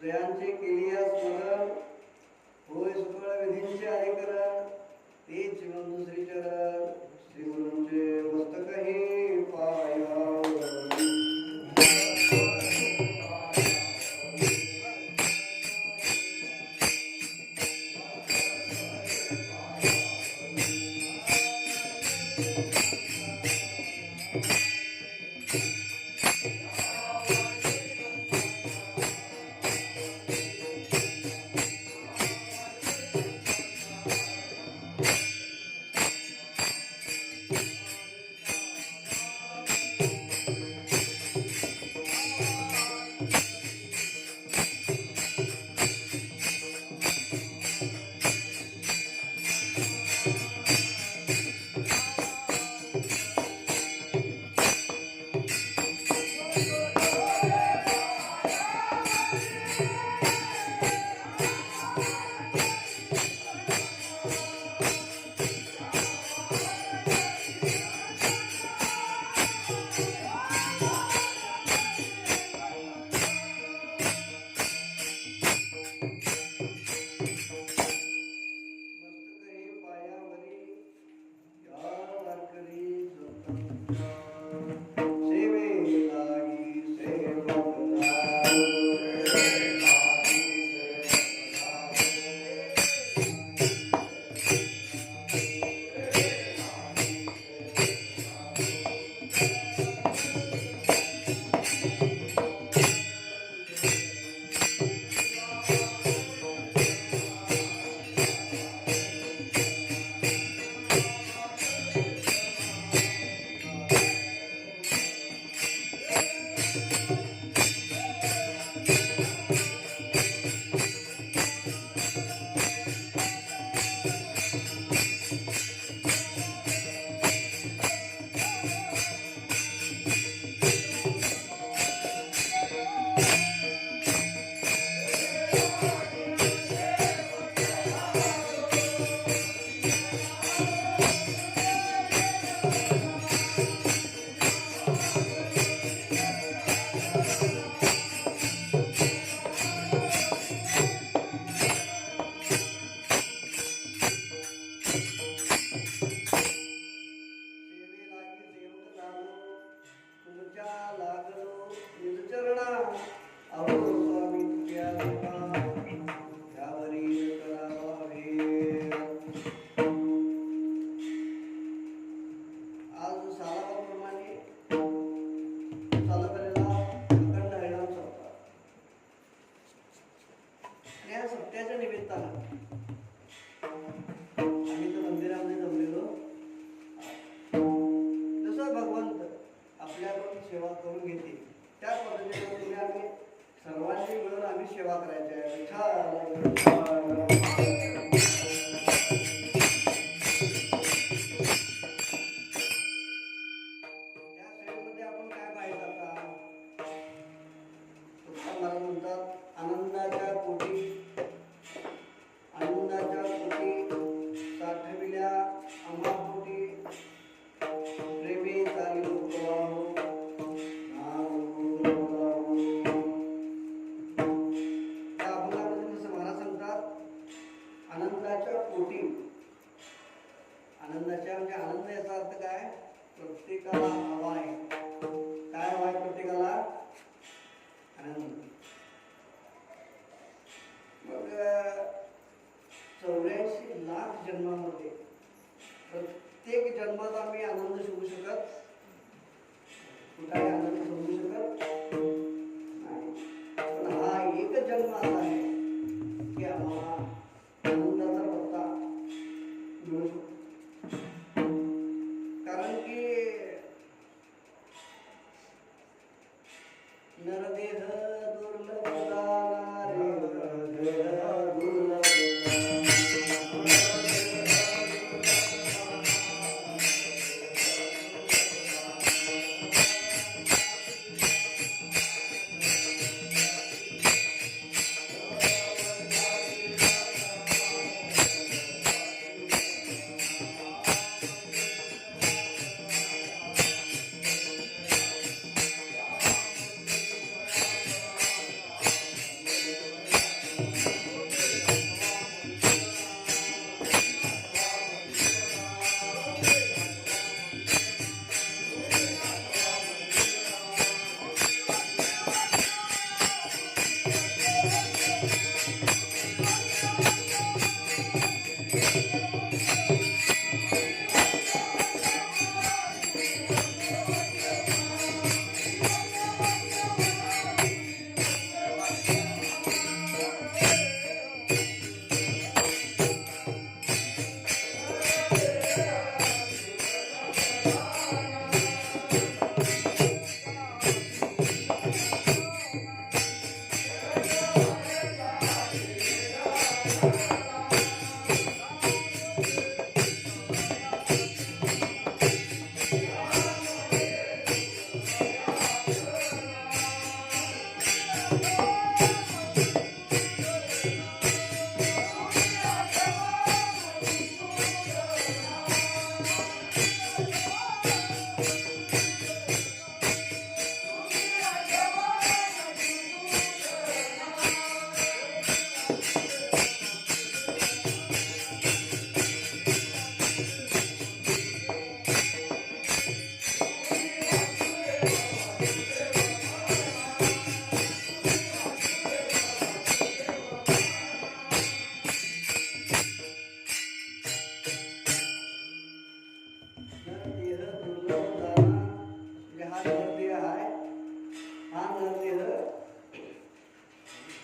जयांचे केलिया स्मरण होय सकळ विधींचे अधिकरण तेच दुसरी चरण श्री गुरूंचे मस्तकही पायावरी सत्याच्या निमित्तानं आम्ही तर मंदिरामध्ये जमलेलो. जसं भगवंत आपल्याकडून सेवा करून घेते त्या पद्धतीने तुम्ही आम्ही सर्वांनी मिळून आम्ही सेवा करायची आहे. त्या सेवेमध्ये आपण काय पाहिजे आता मला म्हणतात आनंदाच्या पोटी साठविल्या आम्हापोटी प्रेमी चाली महाराज सांगतात आनंदाच्या पोटी. आनंदाच्या म्हणजे आनंद याचा अर्थ काय प्रत्येकाला हवा आहे. काय हवा आहे प्रत्येकाला आनंद. मग 84 लाख जन्मामध्ये प्रत्येक जन्मात आम्ही आनंद शोधू शकत कुठलाही आनंद शोधू शकत नाही. पण हा एक जन्म असा आहे की आम्हाला आनंदाचा पत्ता मिळू शकतो. कारण की नरदेह दुर्लभ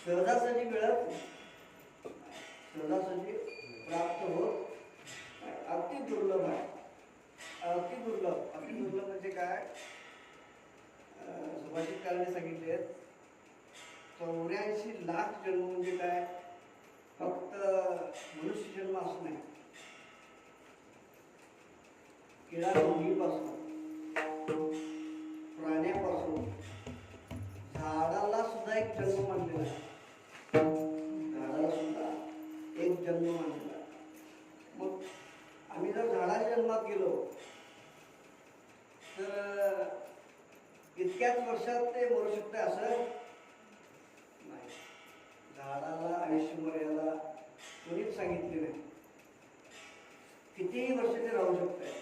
सहजासहजी मिळत नाही. सहजासहजी प्राप्त होत नाही. अति दुर्लभ आहे. अति दुर्लभ म्हणजे काय? सुभाषितकारांनी सांगितले 84 लाख जन्म म्हणजे काय? फक्त मनुष्य जन्म असं नाही. किडा मुंगीपासून, प्राण्यापासून, झाडाला सुद्धा एक जन्म मानलेला आहे. झाडाला सुद्धा एक जन्म मानलेला आहे. मग आम्ही जर झाडाच्या जन्मात गेलो तर इतक्याच वर्षात ते मरू शकते असं नाही. झाडाला आयुष्य मर्यादा कोणीच सांगितली नाही. कितीही वर्ष ते राहू शकते.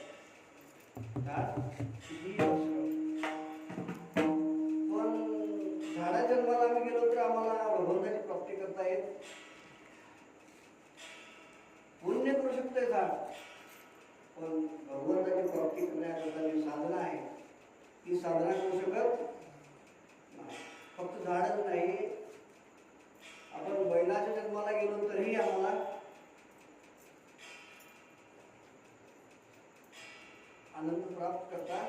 झाड कितीही वर्ष राहू. पण झाडा जन्माला आम्ही गेलो तर आम्हाला भगवंताची प्राप्ती करता येत. पुण्य करू शकते झाड, पण भगवंताची प्राप्ती करण्याकरता जी साधना आहे ती साधना करू शकत नाही. फक्त झाडच नाही, आपण बैलाच्या जन्माला गेलो तरीही आम्हाला आनंद प्राप्त करता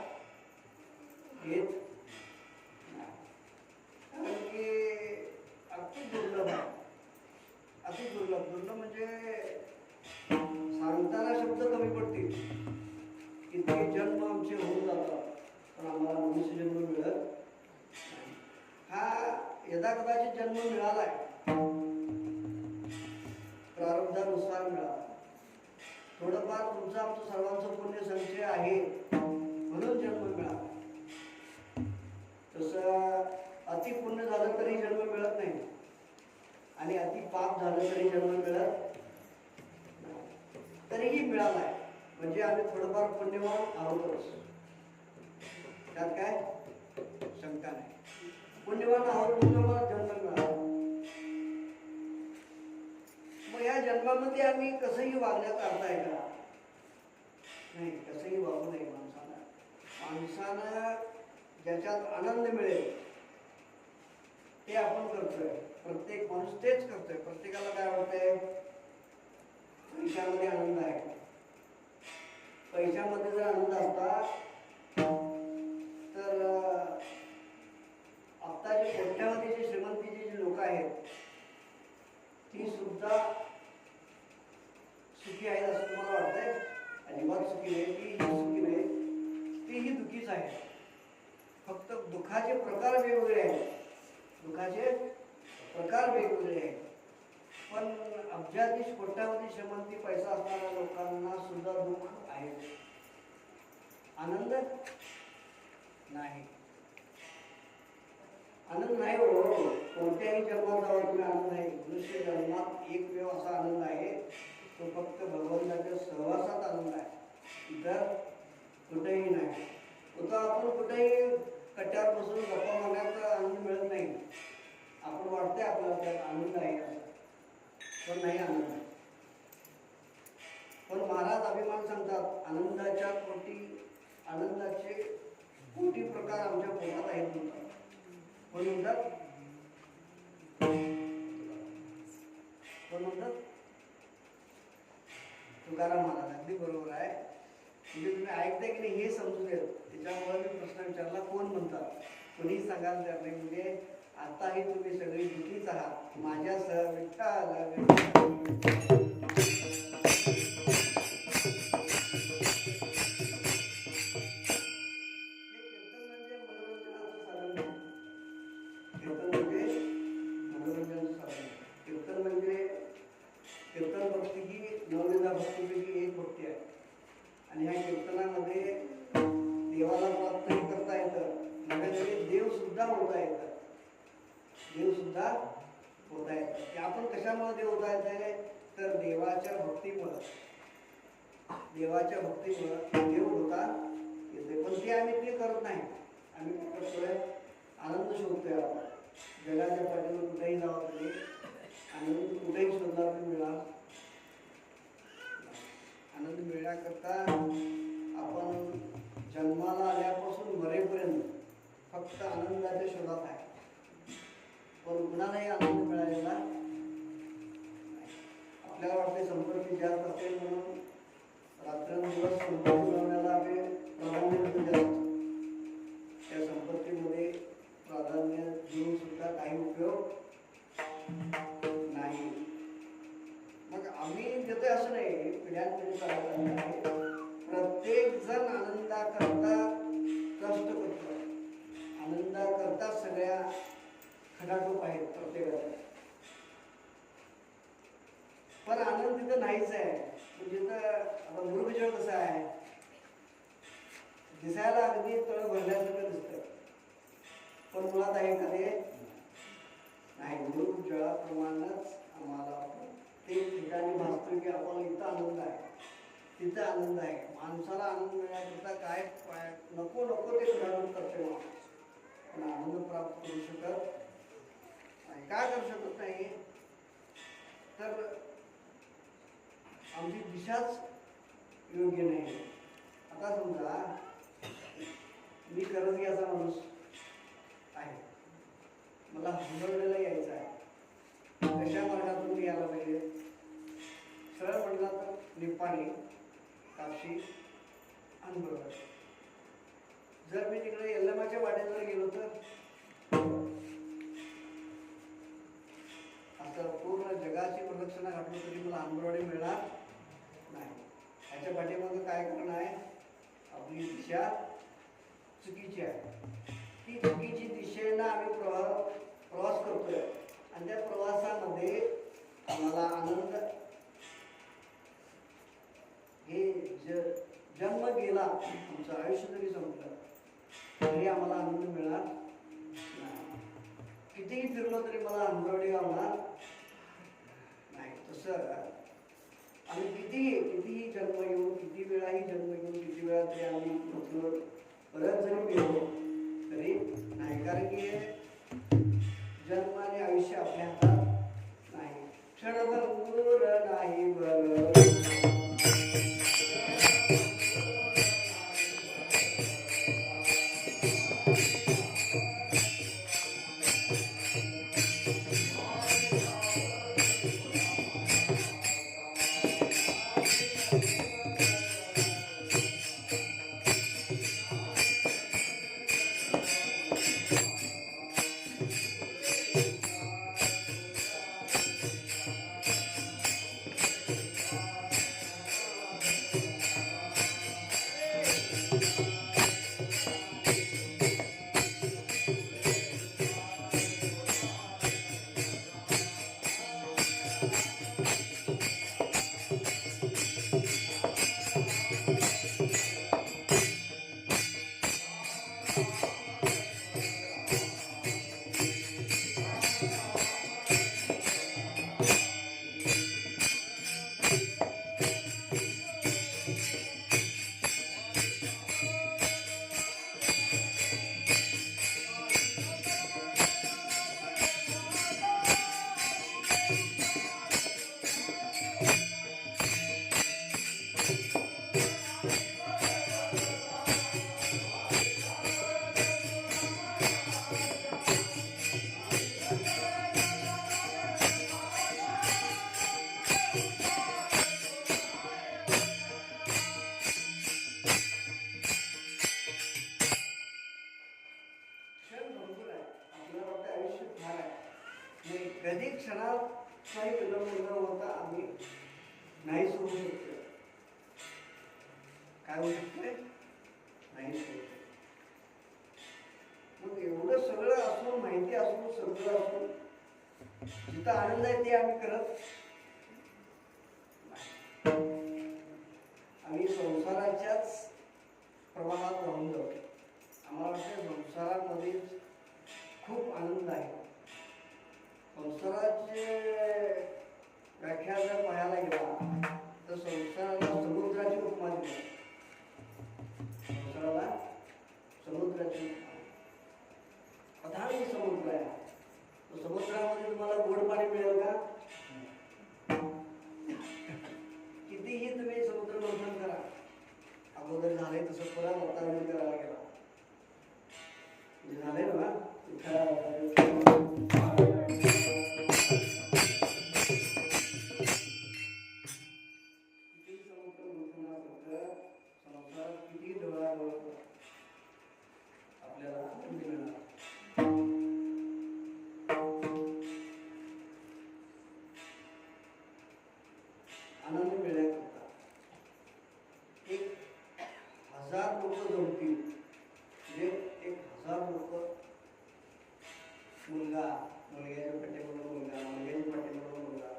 येत नाही. कारण की अति दुर्लभ आहे. अति दुर्लभ म्हणजे सांगताना शब्द कमी पडतील. इतके जन्म आमचे होऊन जातात पण आम्हाला मनुष्य जन्म मिळत नाही. हा यदा कदाचित जन्म मिळालाय, प्रारब्धानुसार मिळाला. थोडंफार तुमचं आमचं सर्वांचं पुण्य संचय आहे म्हणून जन्म मिळाला. तसं अति पुण्य झालं तरी जन्म मिळत नाही आणि अति पाप झालं तरी जन्म मिळत नाही. तरीही मिळालाय म्हणजे आम्ही थोडंफार पुण्यवान आहोतच. त्यात काय शंका नाही. पुण्यवान आहोत म्हणून मला जन्म मिळाला. मग या जन्मामध्ये आम्ही कसंही वागण्याचा अर्थ आहे का? नाही, कसंही वागू नये माणसानं. माणसानं ज्याच्यात आनंद मिळेल ते आपण करतोय. प्रत्येक माणूस तेच करतोय. प्रत्येकाला काय वाटतंय? पैशामध्ये आनंद आहे. पैशामध्ये जर आनंद असता तर आत्ताची कोट्यावधीची श्रीमंतीची जी लोक आहेत ती सुद्धा सुखी आहेत असं तुम्हाला वाटतंय? अजिबात सुखी नाही. ती सुखी नाही, तीही दुःखीच आहे. फक्त दुःखाचे प्रकार वेगवेगळे आहेत. दुःखाचे प्रकार वेगवेगळे आहेत. पण अब्जाधीश कोट्यावधी श्रीमंती पैसा असणाऱ्या लोकांना सुद्धा दुःख आहे. आनंद नाही. आनंद नाही हो. कोणत्याही जन्मात जावा तुम्ही आनंद नाही. मनुष्य जन्मात एक वेळ असा आनंद आहे तो फक्त भगवंताच्या सहवासात आनंद आहे. इतर कुठेही नाही. तो आपण कुठेही कट्ट्यावर बसून गप्पा मारण्याचा आनंद मिळत नाही. आपण वाटते आपल्याला त्यात आनंद आहे असं, पण नाही आनंद. पण महाराज अभिमान सांगतात आनंदाच्या आनंदाचे कोटी प्रकार आमच्या पोटात आहेत म्हणतात. कोण म्हणतात? कोण म्हणतात? तुकाराम महाराज. अगदी बरोबर आहे. म्हणजे तुम्ही ऐकताय की नाही हे समजून येत. त्याच्यामुळे मी प्रश्न विचारला कोण म्हणतात. कोणी सांगायला तयार नाही. म्हणजे आताही तुम्ही सगळी दुखीच आहात. माझ्यासह विठ्ठल आणि ह्या कीर्तनामध्ये देवाला प्राप्तही करता येतं. नव्हे देव सुद्धा होता येतं. देव सुद्धा होता येतं. ते आपण कशामुळे देव होता येते? तर देवाच्या भक्तीमुळं. देवाच्या भक्तीमुळं देव होता येते. पण ते आम्ही ते करत नाही. आम्ही करतोय आनंद शोधतोय. आपण जगाच्या पाठीवर कुठेही जावा तरी आनंद कुठेही शोधला तरी मिळा. आनंद मिळण्याकरता आपण जन्माला आल्यापासून मरेपर्यंत फक्त आनंदाच्या शोधात आहे. पण कुणालाही आनंद मिळायला संपत्ती मिळवण्याला आम्ही प्राधान्य दिलेलं असतं. त्या संपत्तीमध्ये प्राधान्य देऊन सुद्धा काही उपयोग नाही. मग आम्ही देतोय असं नाही, पिढ्यानपिढी चालत आहे. प्रत्येक जण आनंदाकरता कष्ट करतो, आनंदाकरता सगळ्या खटाटोप आहेत प्रत्येकाच्या. पण आनंद तिथं नाहीच आहे. तिथं आता मृगजळ कसं आहे, दिसायला अगदी तळ भरल्यासारखं दिसतं, पण मुळात आहे का ते नाही. मृगजळाप्रमाणेच आम्हाला ते ठिकाणी भासतो की आपण इथं आनंद आहे, तिथं आनंद आहे. माणसाला आनंद मिळण्याकरता काय नको नको ते घडवून करते, पण आनंद प्राप्त करू शकत नाही. काय करू शकत नाही तर आमची दिशाच योग्य नाही. आता समजा मी करत घ्यायचा माणूस आहे, मला हंबरडेला यायचं आहे. कशा मार्गातून मी यायला पाहिजे? सरळ म्हटला तर निप्पाणी, कापशी, हंबरड. जर मी तिकडे यल्लमाच्या वाड्याला गेलो तर असं पूर्ण जगाची प्रदक्षिणा घातली तरी मला हंबरडे मिळणार नाही. ह्याच्या पाठीमागं काय कारण आहे? आपली दिशा चुकीची आहे. ती चुकीची दिशेनं आम्ही प्रवास करतोय आणि त्या प्रवासामध्ये आम्हाला आनंद हे जन्म गेला, आमचं आयुष्य जरी संपलं तरी आम्हाला आनंद मिळणार नाही. कितीही फिरलो तरी मला हंबरडे होणार नाही. तसं आम्ही कितीही जन्म येऊन, किती वेळाही जन्म येऊन, किती वेळा तरी आम्ही परत जरी मिळलो तरी नाही. कारण की जन्म आणि आयुष्य आपल्या हातात नाही. क्षणभर दूर नाही बरं. कधी क्षणात काही विलंब न होता आम्ही नाही सोडू शकतो. काय होऊ शकतोय? नाही सोडू. मग एवढं सगळं असून, माहिती असून, सगळं असून जिथं आनंद आहे ते आम्ही करत आम्ही संसाराच्याच प्रवाहात वाहून जातो. आम्हाला वाटतं संसारामध्ये खूप आनंद आहे. संसाराची व्याख्या जर पाहायला गेला तर संसाराला समुद्राची उपमा दिली. संसाराला समुद्राची अथांग समुद्र आहे. तो समुद्रामध्ये तुम्हाला गोड पाणी मिळेल का? कितीही तुम्ही समुद्र मंथन करा, अगोदर झाले तसं परत वातावरण करायला गेला झाले ना. आनंद मिळण्याकरता 1000 लोक जमतील, म्हणजे 1000 लोक, मुलगा, मुलग्याच्या पाठीमागे मुलगा, मुलग्याच्या पाठीमागे मुलगा,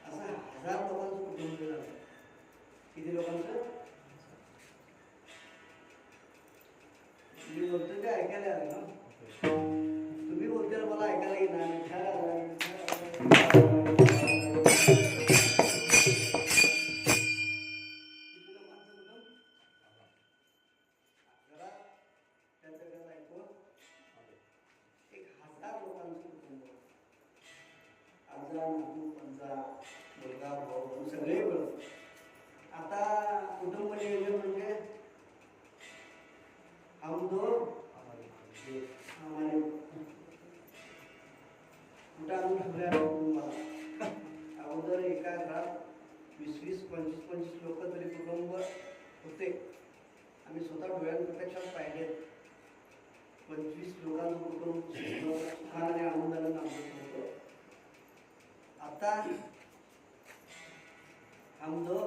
असं 1000 लोकांचं कुटुंब झालं. किती लोकांचं? मी बोलतो ते ऐकायला आलं ना, तुम्ही बोलते मला ऐकायला येणार. मुलगा भाऊ सगळे मिळून आता कुटुंब नियोजन म्हणजे हम दो हमारे कुठं आम्ही ठेवल्या कुटुंबाला. अगोदर एका घरात 20-20, 25-25 लोक तरी कुटुंब होते. आम्ही स्वतः डोळ्यात प्रत्यक्षात पाहिले. 25 लोकांचं कुटुंब सुखाने आनंदाने नांदत होतं. आता हम दो,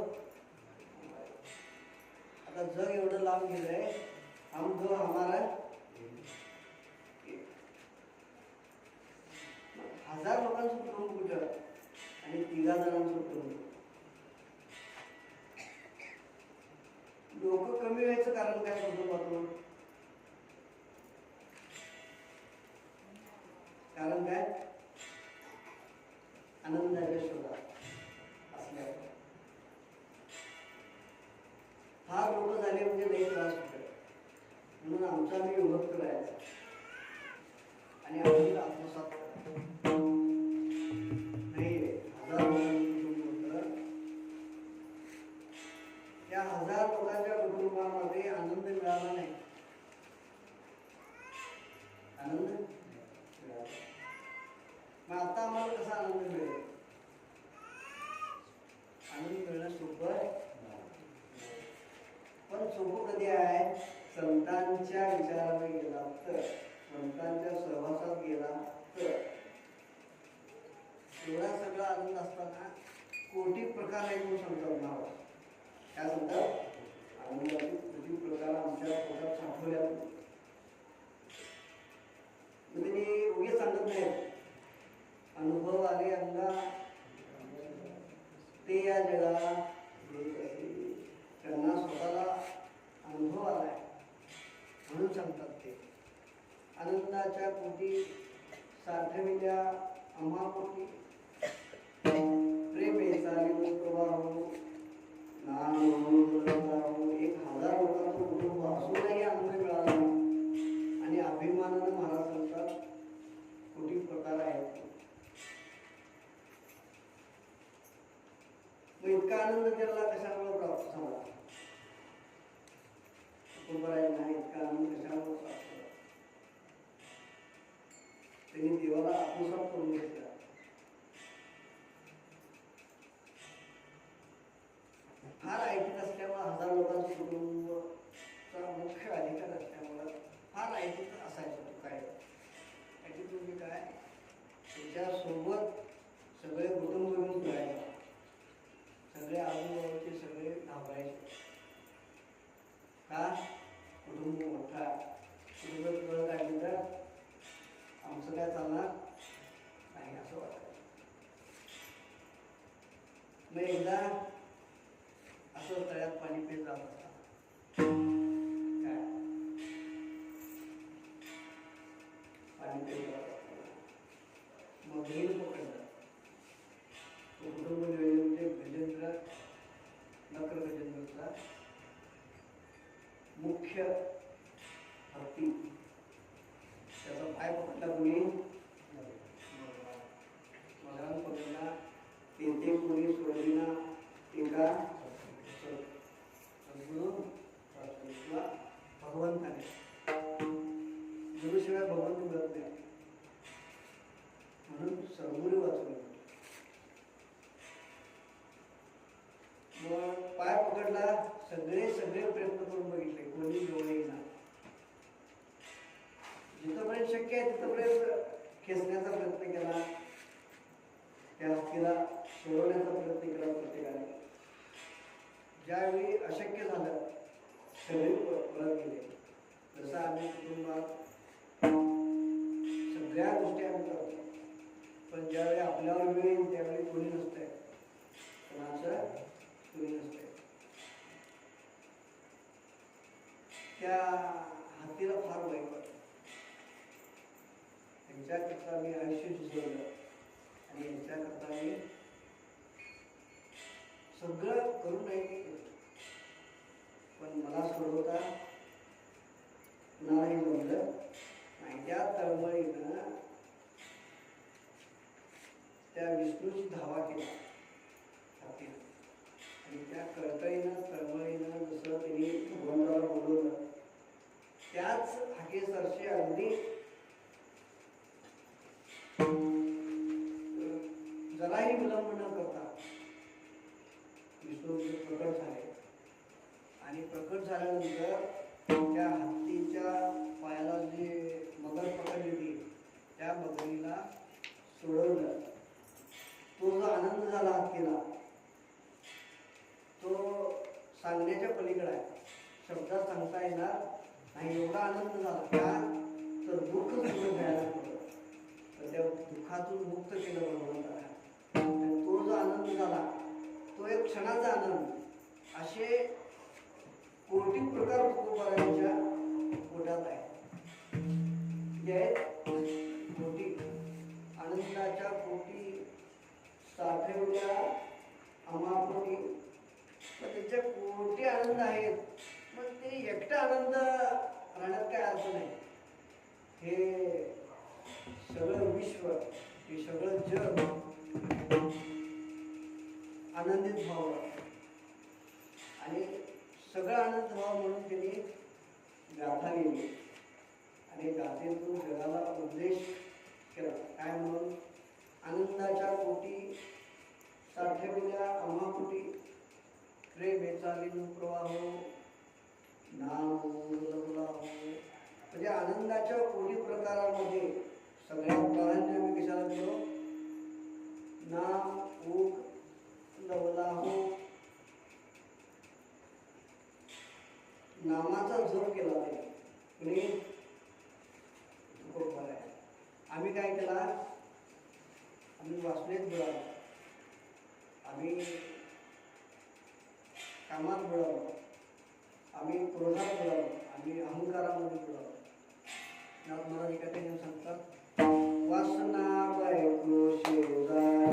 आता जग एवढं लांब गेलंय, हम दो हमारा 1000 लोकांचं कुटुंब कुठं आणि 3 जणांचं कुटुंब. लोक कमी व्हायचं कारण काय कुटुंबातून? कारण काय? आनंदाच्या शोधात असल्यावर फार लोक झाले म्हणजे लई त्रास होतो. म्हणून आमचा मी विभक्त करायचा आणि आम्ही आत्मसात नाही. 1000 लोकांचं त्या 1000 लोकांच्या कुटुंबामध्ये आनंद मिळाला नाही. आनंद मिळाला. मग आता आम्हाला कसा आनंद मिळेल? आनंद मिळणं सोपं, पण सोपं कधी आहे? संतांच्या विचाराने गेला तर, संतांच्या सहवासात गेला तर. एवढा सगळा आनंद असताना कोटी प्रकार आहे म्हणून सांगतात नाव. काय सांगतात? आनंदाचे कोटी प्रकार आमच्या पोटात साठवल्या. म्हणजे उगे सांगत नाही. अनुभव आले अंगा ते या जगा, त्यांना स्वतःला अनुभव आलाय म्हणून सांगतात ते. आनंदाच्या पोटी साठविल्या आम्हा पोटी प्रेमे चालिव प्रवाह नाम 1000 लोकांचं कुटुंब असूनही आनंद मिळाला आणि अभिमानानं महाराज सांगतात कोटी प्रकार आहेत. मग इतका आनंद त्याला कशामुळे प्राप्त झाला? नाही, इतका आनंद कशामुळे प्राप्त झाला? त्यांनी देवाला आत्मसात करून घेतला. फार ऐकत असल्यामुळे 1000 लोकांचं कुटुंबचा मुख्य अधिकार असल्यामुळे फार ऐकत असायचं. तो काय ऐकत म्हणजे काय? त्याच्यासोबत सगळे कुटुंब मिळून जायचे. सगळे आजूबाजूचे सगळे घाबरायचे. का? कुटुंब मोठा. कुटुंब कळ काढली तर आमचं काय चालणार नाही असं वाटायचं. मग एकदा असं तळ्यात पाणी पित जात असताना काय पाणी पित जात असताना मग बैल पकडला. तो कुटुंब म्हणजे गजेंद्र, नकर गजेंद्रचा मुख्य हत्ती. त्याचा पाय पकडला कोणी? मगरान पकडला. ते कोणी सोडविना एका भगवंताने. गुरुशिवाय भगवंत मिळत नाही म्हणून सरगुरी वाचून मग पाय पकडला. सगळे प्रयत्न करून बघितले, कोणी जवळ येईना. जिथपर्यंत शक्य आहे तिथपर्यंत खेचण्याचा प्रयत्न केला. त्या हत्तीला सोडवण्याचा प्रयत्न केला प्रत्येकाने. ज्यावेळी अशक्य झालं सगळे परत गेले. जसं आम्ही कुटुंबात सगळ्या गोष्टी आम्ही करतो, पण ज्यावेळी आपल्यावर वेळ येईल त्यावेळी कोणी नसतंय, कोणाचं कोणी नसतंय. त्या हत्तीला फार वाईट वाटलं. त्यांच्याकरता मी आयुष्य झिजवलं आणि यांच्याकरता मी सगळं करून नाही केलं, पण मला सोडवता कुणालाही जमलं नाही. त्या तळमळीनं त्या विष्णूची धावा केला हत्तीनं, आणि त्या कळकळीनं तळमळीनं जसं त्यांनी भगवंताला बोलवलं त्याच हाकेसरशी अगदी जराही विलंब न करता विष्णू प्रकट झाले. आणि प्रकट झाल्यानंतर त्या हत्तीच्या पायाला जी मगर पकडलेली त्या मगरीला सोडवलं. तो जो आनंद झाला हत्तीला तो सांगण्याच्या पलीकडे आहे, शब्दात सांगता येणार नाही. एवढा आनंद झाला का तर दुःख सुद्धा घ्यायला पडलं, तर त्या दुःखातून मुक्त केलं भगवंताला. तो जो आनंद झाला तो एक क्षणाचा आनंद. असे कोटी प्रकार तुकोबारायांच्या पोटात आहे. कोटी आनंदाच्या कोटी साठवल्या अमापोटी, पण त्याच्या कोटी आनंद आहेत. मग ते एकटा आनंद राहण्यात काय अर्थ नाही. हे सगळं विश्व, हे सगळं जग आनंदित व्हावं आणि सगळं आनंद व्हावं म्हणून त्यांनी गाथा लिहिली आणि गाथेतून जगाला उपदेश केला. काय म्हणून? आनंदाच्या पोटी साठविल्या अमापोटी रे बेचालीन प्रवाह नाम म्हणजे आनंदाच्या कोटी प्रकारामध्ये सगळ्यात प्राधान्य आम्ही कशाला दिलो? नाम ऊक लवलाहो, नामाचा जप केला नाही. आम्ही काय केला? आम्ही वासनेत बुडालो, आम्ही कामात बुडालो, आम्ही क्रोधात बुडालो, आम्ही अहंकारामध्ये बुडालो. नाथ महाराज एका ठिकाणी सांगतात, वासना बायको शेजारी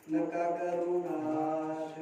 नका करुणाश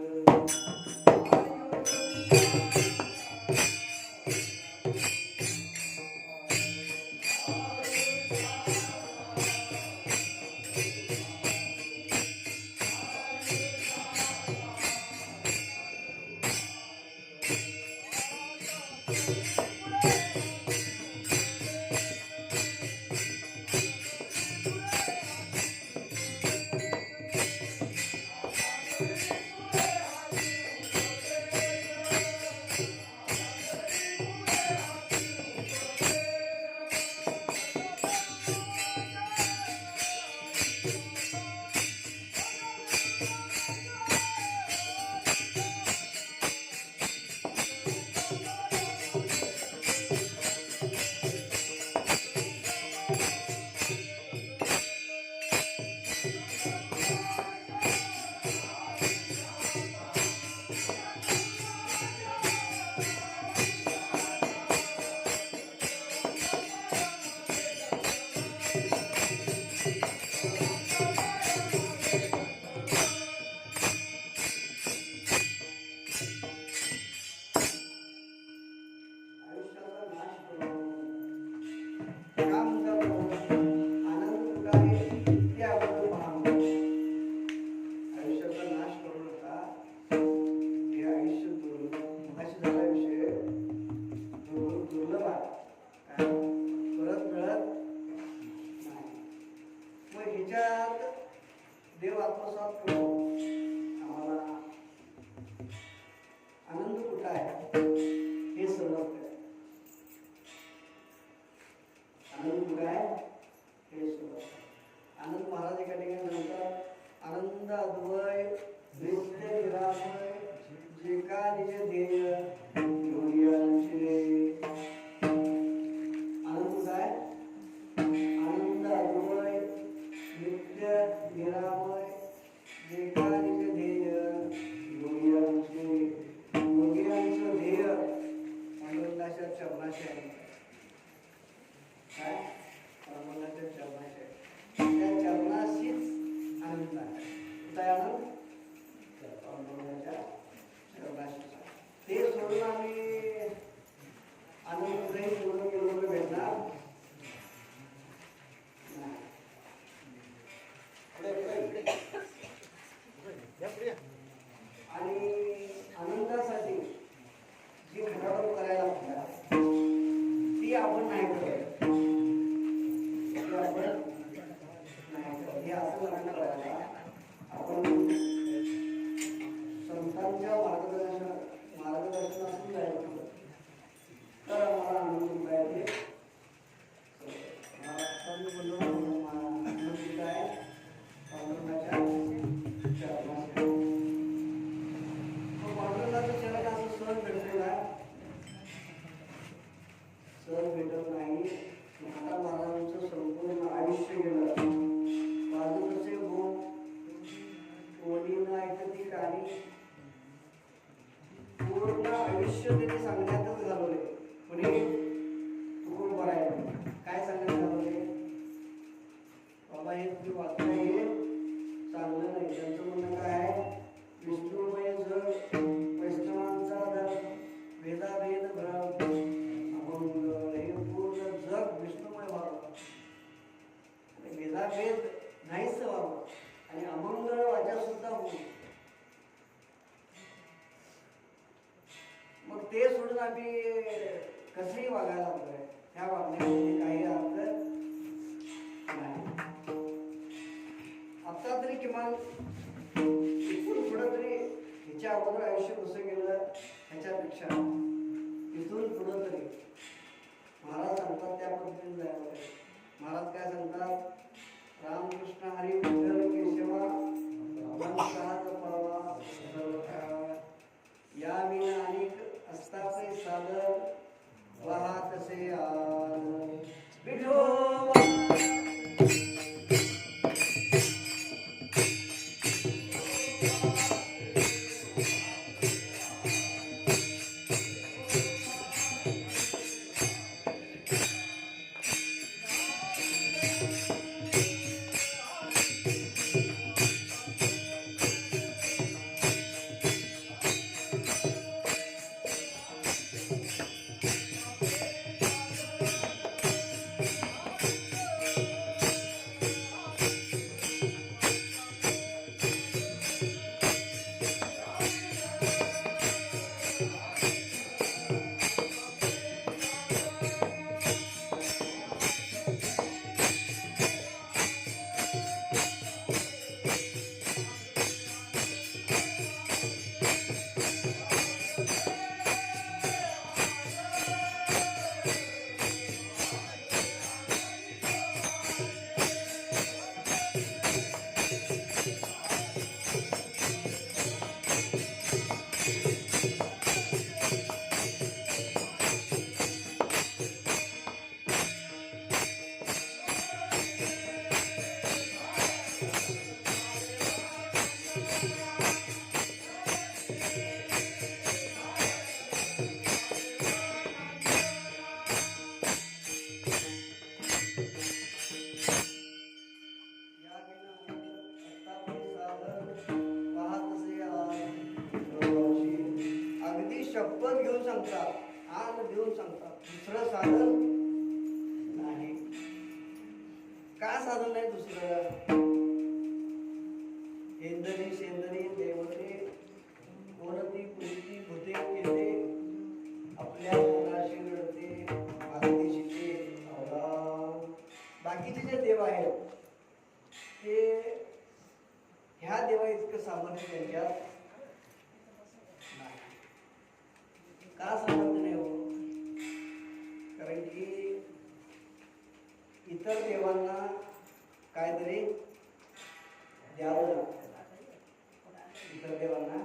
ह्याच्यात देव आत्मसात करतो. आम्हाला आनंद कुठं आहे हे समजतं. आनंद कुठं आहे हे समजतं. आनंद महाराज एका ठिकाणी म्हणतात, आनंद अद्वय नित्य निरामय जे का निज ध्येय योग्यांचे. आनंद कुठं आहे? आनंद अद्वय नित्य निरामय जे का निज ध्येय योग्यांचे. योग्यांचं ध्येय पांडुरंगाच्या चरणाशी आहे. काय? पांडुरंगाच्या चरणाशी आहे. त्या चरणाशीच आनंद आहे. कुठं आहे आनंद? पांडुरंगाच्या चरणाशी. ते सोडून आम्ही आनंदही पूर्ण केलं भेटणार आणि आनंदासाठी जी घडामोड करायला लागतात ती आपण नाही करत. हे असं लग्न करायला आपण संतांच्या मार्गदर्शनातून जायचं तर आम्हाला आनंद पाहिजे. महाराष्ट्राने बोललो आनंद आहे पांडुरंगाच्या चरणात. पांडुरंगाचं चरण असं सहज भेटतो का? सहज भेटत नाही. महाराज महाराजांचं संपूर्ण आयुष्य गेलं. बाजूचे गुण कोणीनं ऐकती काही पूर्ण आयुष्य त्यांनी सांगण्यातच घालवले. कोणी तू बरं आहे काय सांगण्यात घालवले? बाबा हे तुम्ही वाचलं हे चांगलं नाही. त्यांचं म्हणणं काय आहे? विष्णुमय जग वैष्णवांचा धर भेदाभेद भ्रम अभंग हे पूर्ण जग विष्णुमय व्हावं आणि भेदाभेद नाहीच व्हावं आणि अमंगळ वाचा सुद्धा होऊ. मग ते सोडून आम्ही कसंही वागायला लागलोय. ह्या वागण्यामध्ये काही अर्थ नाही. आता तरी किमान इथून पुढं तरी ह्याच्या अगोदर आयुष्य कसं गेलं ह्याच्यापेक्षा इथून पुढं तरी महाराज सांगतात त्या पद्धतीने जायला पाहिजे. महाराज काय सांगतात? रामकृष्ण हरी विठ्ठल केशवा वंशात परवा या विना अनेक असतापे सादर वाहतसे आन विठोबा. शपथ घेऊन सांगतात, आन देऊन सांगतात, दुसरं साधन नाही. का साधन नाही दुसरं? इंद्रिय सेंद्रिय देवते कोणती कृती भूते केले आपल्या मुलाशी लढते मागदेशीचे बाकीचे जे देव आहेत ते ह्या देवा इतकं सामर्थ्य त्यांच्यात नाही. का सामर्थ्य नाही हो? कारण की इतर देवांना काहीतरी द्यावं लागतं. इतर देवांना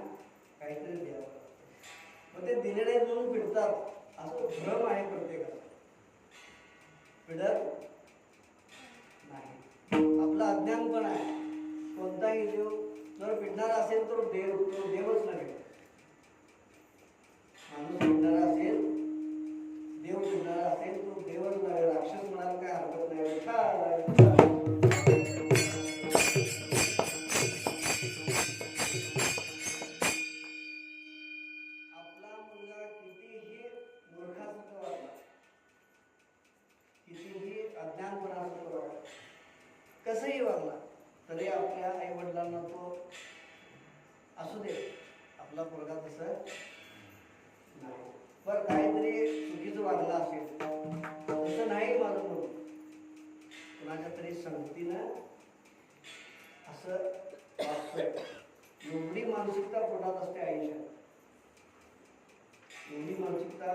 काहीतरी द्यावं लागतं. मग ते दिले नाही म्हणून पिडतात असं भ्रम आहे प्रत्येकाचा. पिडत नाही. आपलं अज्ञान पण आहे. कोणताही देव जर पिडणारा असेल तर तो देवच नव्हे. माणूस पिडणारा असेल, देव पिडणारा असेल तो देवच नव्हे. राक्षस म्हणायला काय हरकत नाही. आपला मुलगा कितीही मूर्खासारखा वागला, कितीही अज्ञानपणासारखा वागला, कसंही वागला तरी आपल्या आई वडिलांना तो असू दे आपला पोरगा तसं नाही. बरं काहीतरी चुकीचं वागला असेल तसं नाही माझं म्हणून कुणाच्या तरी संगतीनं असं वागतोय. एवढी मानसिकता पोटात असते आयुष्यात, एवढी मानसिकता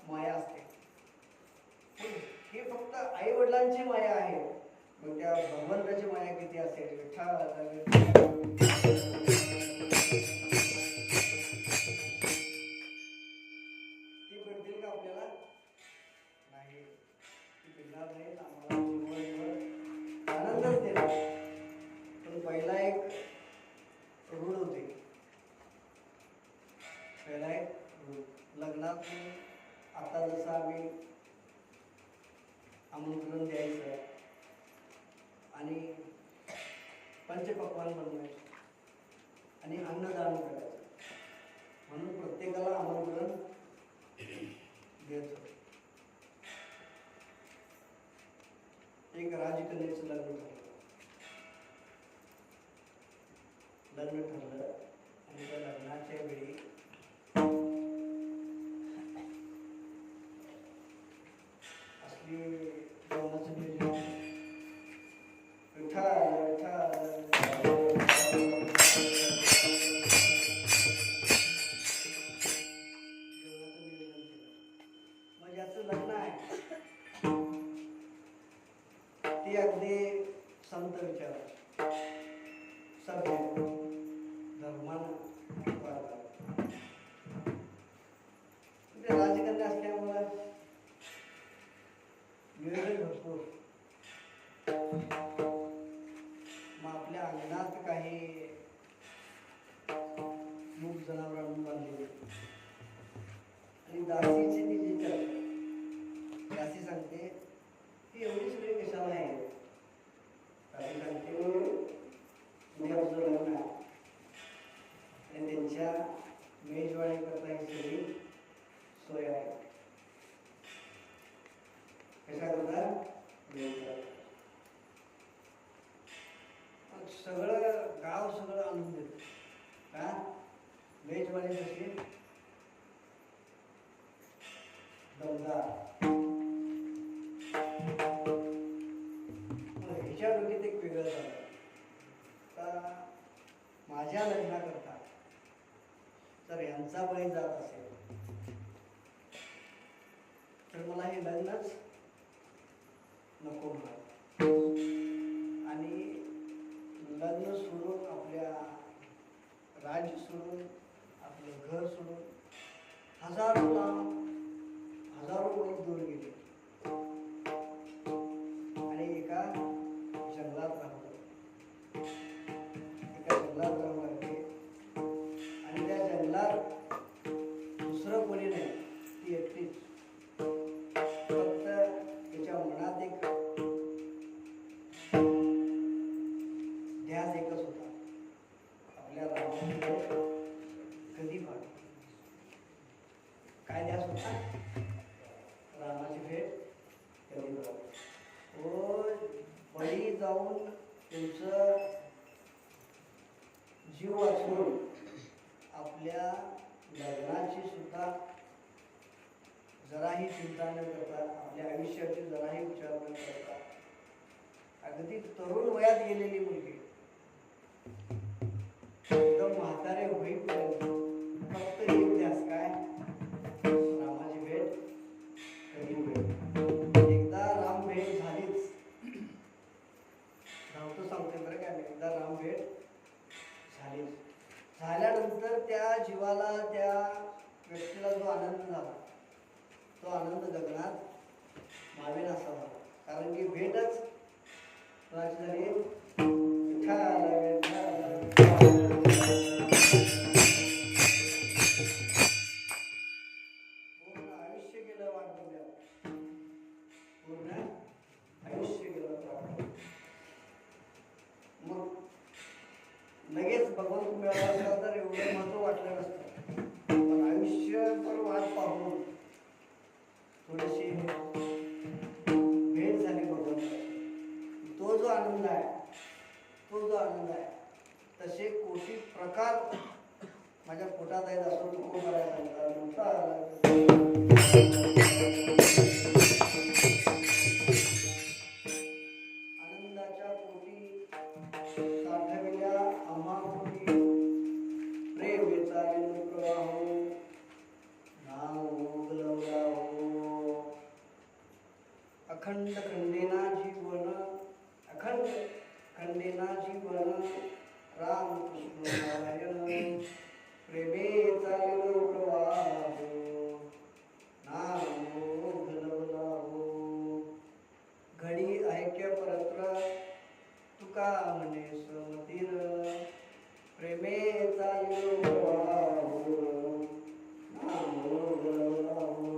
माया असते. हे फक्त आई वडिलांची माया आहे. मग त्या भगवंताची माया किती असेल? ती भेटतील का आपल्याला? नाही, ती भेटणार नाही. आम्हाला आनंदच देणार. पण पहिला एक रूढ होते. पहिला एक लग्नात आता जसं आम्ही आमंत्रण द्यायचं आणि पंचपक्वान्न बनवायचं आणि अन्नदान करायचं म्हणून प्रत्येकाला आमंत्रण द्यायचं. एक राजकन्याचं लग्न ठरलं आणि त्या लग्नाच्या वेळी असली जेवणाचं नियोजन मग ज्याचं लग्न आहे ते अगदी संत विचार सभ्य धर्मानं राजकन्या असल्यामुळं नियोजन भरपूर. मग आपल्या अंगणात काही मूग जनावरांनी बांधले आणि दासीची ती जी करते, दासी सांगते ती एवढी सगळी कशाला आहे? दासी सांगते तुझं लग्न आहे आणि त्यांच्या मेजवानी करता ही सगळी सोय आहे. कशा करता? सगळं गाव सगळं आणून देत का? मेजवानी कशी दमदार. ह्याच्या डोक्यात एक वेगळं झालं का माझ्या लग्नाकरता जर यांचा बळी जात असेल तर मला हे लग्नच नको म्हणा. आणि लग्न सोडून आपल्या राज्य सोडून आपलं घर सोडून हजारो मैल दूर गेले आणि एका जंगलात राहतो. आणि त्या जंगलात दुसरं कोणी नाही, ती एकटीच. फक्त त्याच्या मनात एक ध्यास एकच होता, आपल्या रामाची कधी पाहतो. काय ध्यास होता? रामाची भेट कधी पाहतो. हो, बळी जाऊन तुमचं जीव वाचवून आपल्या लग्नाची सुद्धा जराही चिंता न करता, आपल्या आयुष्याची जराही विचार न करता अगदी तरुण वयात गेलेली मुलगी एकदम म्हातारे होईपर्यंत फक्त एक ध्यास काय, रामाची भेट कधी होईल. एकदा राम भेट झालीच, धावतो सांगते बरं काय, एकदा राम भेट झालीच. झाल्यानंतर त्या जीवाला, त्या व्यक्तीला जो आनंद झाला तो आनंद गगनात मावेन असा झाला. कारण की भेटच कोणाची झाली, पूर्ण आयुष्य गेलं वाट बघण्यात, पूर्ण आयुष्य गेलं. मग लगेच भगवंत मिळाला असता तर एवढं महत्व वाटलं नसतं, पण आयुष्यभर वाट पाहून थोडीशी भेट झाली भगवंताची. तो जो आनंद आहे, तो जो आनंद आहे, तसे कोटी प्रकार माझ्या पोटात आहेत असं तो करायचा. आनंदाच्या पोटी साठविल्या आम्हा पोटी प्रेम चालेल प्रवाह नाम उगलवला हो. अखंड खंडेना जीवन, अखंड खंडेना जीवन, राम कृष्ण नारायण प्रेमे चालेल प्रवाह नाम उगलवला हो. घडी ऐक्य परत्र तुका म्हणे समतीर प्रेमे चालेल प्रवाह नाम उगलवला हो.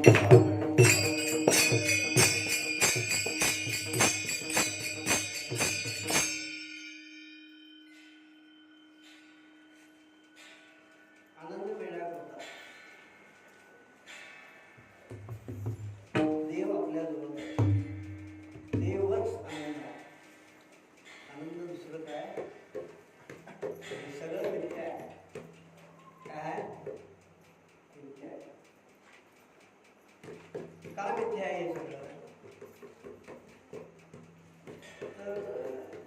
आनंद मिळण्याकरता देव आपल्या जवळ आहे. देवच आनंद आहे. आनंद दुसरं काय? हे सगळं मिथ्या आहे. काय मिथ्या आहे? का मिथ्या आहे हे सगळं? तर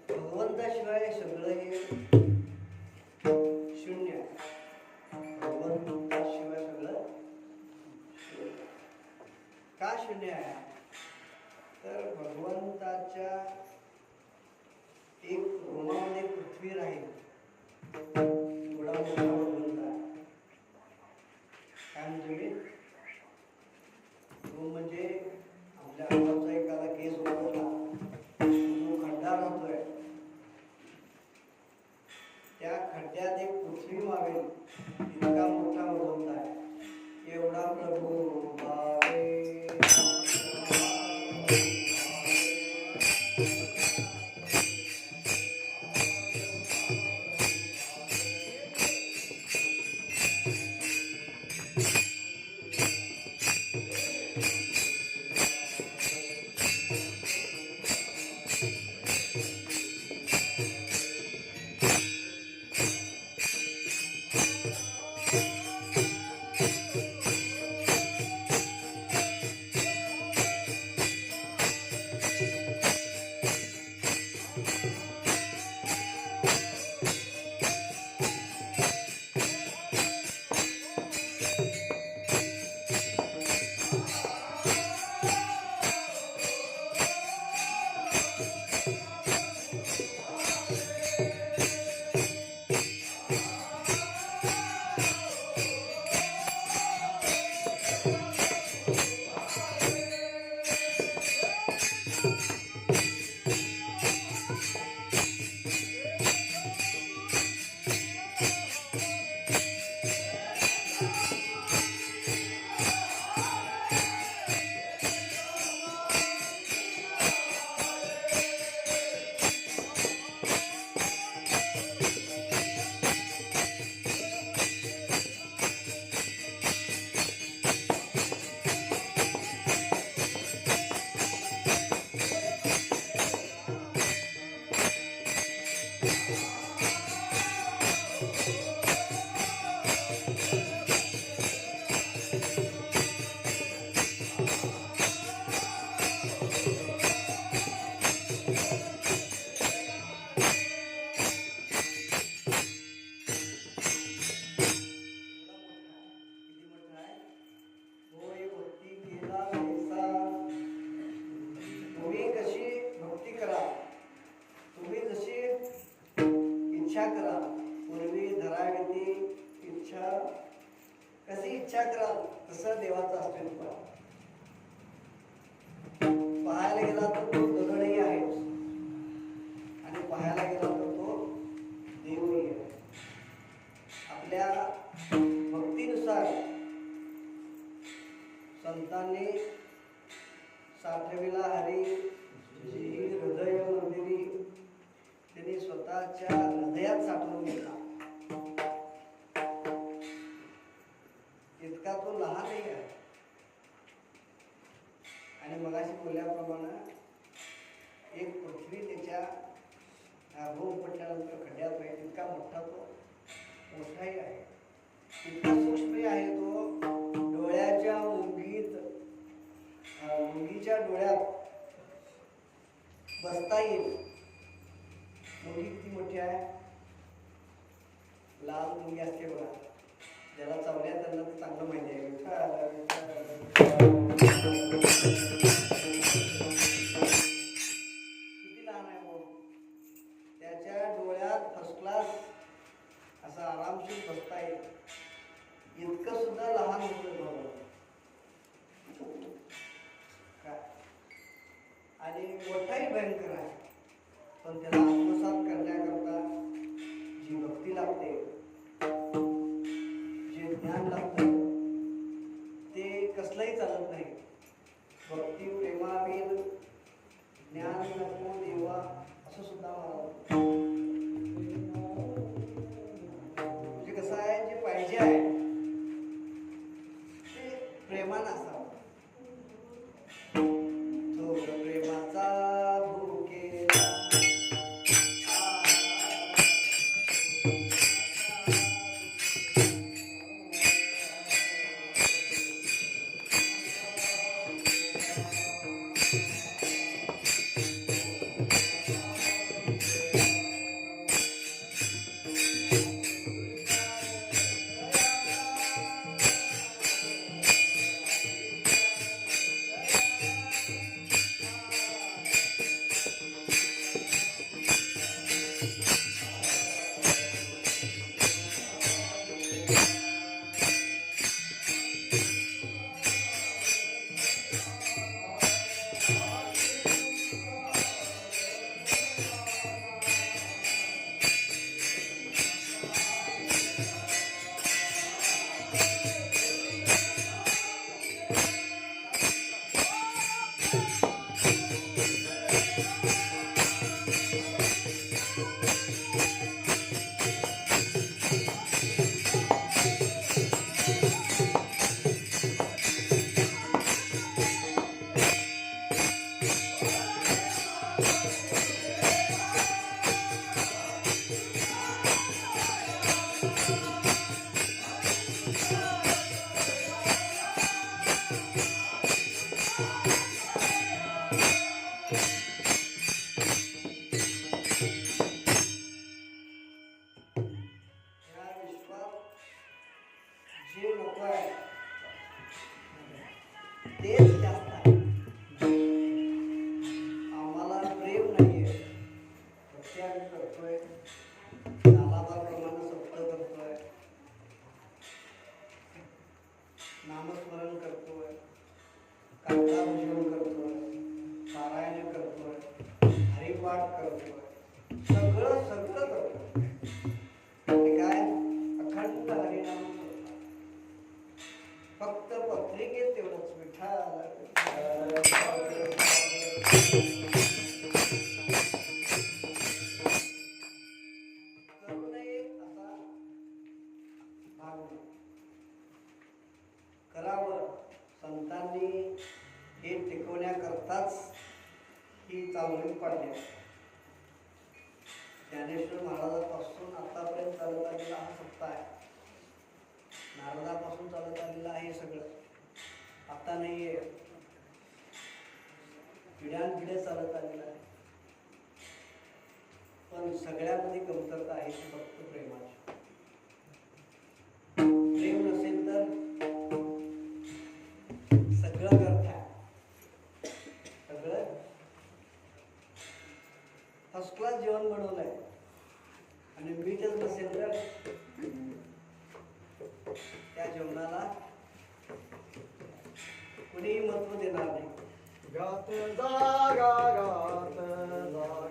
भगवंताशिवाय सगळं हे शून्य आहे. भगवंताशिवाय सगळं का शून्य आहे? तर भगवंताच्या एक रोमामध्ये पृथ्वी राहील. एवढा मोठा भगवंत आहे. काय म्हणतो मी? रोम म्हणजे आपल्या अंगाचा एखादा केस उगवला, तो खड्डा राहतोय, त्या खड्ड्यात एक पृथ्वी मावेल इतका मोठा भगवंत आहे. एवढा प्रभू भावे इच्छा करा. पूर्वी धराविती इच्छा कशी इच्छा करा तसं देवाचं अस्तित्व. पाहायला गेला तर तो दगडही आहेच आणि पाहायला गेला तर तो देवही आहे. आपल्या भक्तीनुसार संतांनी साठविला हरी जी हृदय मंदिरी त्यांनी स्वतःच्या हृदयात साठवून घेतला. इतका तो लहानही आहे. आणि मगाशी बोलल्याप्रमाणे एक पृथ्वी त्याच्या भूम पडल्यानंतर खड्ड्यात राहील इतका मोठा तो मोठाही आहे. इतका सूक्ष्म आहे तो. डोळ्याच्या मुंगीच्या डोळ्यात बसता येईल. मुंगी किती मोठी आहे? लाल मुंगी असते बघा, ज्याला चावल्या त्यांना ते चांगलं माहिती आहे. किती लहान आहे मग. त्याच्या डोळ्यात फर्स्ट क्लास असं आरामशीर बसता येईल. इतकं सुद्धा लहान होतं आणि मोठाही भयंकर आहे. पण त्याला आत्मसात करण्याकरता जी भक्ती लागते, जे ज्ञान लागतं ते कसलंही चालत नाही. भक्ती प्रेमाविन ज्ञान नको देवा असं सुद्धा मला म्हणजे कसं आहे, जे पाहिजे आहे ते प्रेमानं असावं. थोर प्रेमाचा भुकेला जे नको आहे तेच जास्त आहे. आम्हाला प्रेम नाहीये, भक्ती आम्ही करतोय, नालाबाप्रमाणे सप्त करतोय, नामस्मरण करतोय, कांताभूषण करतोय, पारायण करतोय, हरिपाठ करतोय, सगळं सगळं करतोय. काय अखंड हरिनाम फक्त पत्रिकेत तेवढंच विठ्ठल करू नये असा भाग करावं. संतांनी हे टिकवण्याकरताच ही चांगली पाडली. ज्ञानेश्वर महाराजांपासून आतापर्यंत चालत आलेला हा सप्ताह आहे. नारदापासून चालत आलेलं आहे सगळं, आता नाहीये, पिढ्यानपिढ्या चालत आलेलं आहे. पण सगळ्यामध्ये कमतरता आहे ती फक्त प्रेमाची. प्रेम नसेल तर सगळं व्यर्थ आहे. सगळं फर्स्ट क्लास जेवण बनवलंय आणि मीठच नसेल तर त्या जेवणाला कुणीही महत्व देणार नाही. गात जागा गात जागा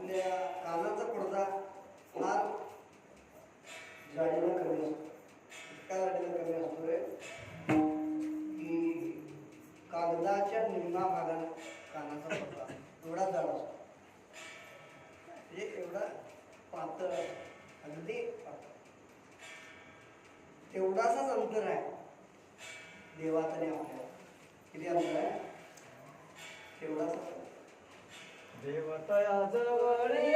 आपल्या कानाचा पडदा फार जाडीला कमी असतो. इतका जाडीला कमी असतोय की कागदाच्या निम्मा भागाला कानाचा पडदा एवढा जाड असतो. म्हणजे एवढा पातळ, अगदी पातळ. तेवढाच अंतर आहे देवात आणि आपल्याला. किती अंतर आहे? तेवढाच. देवतया जवळी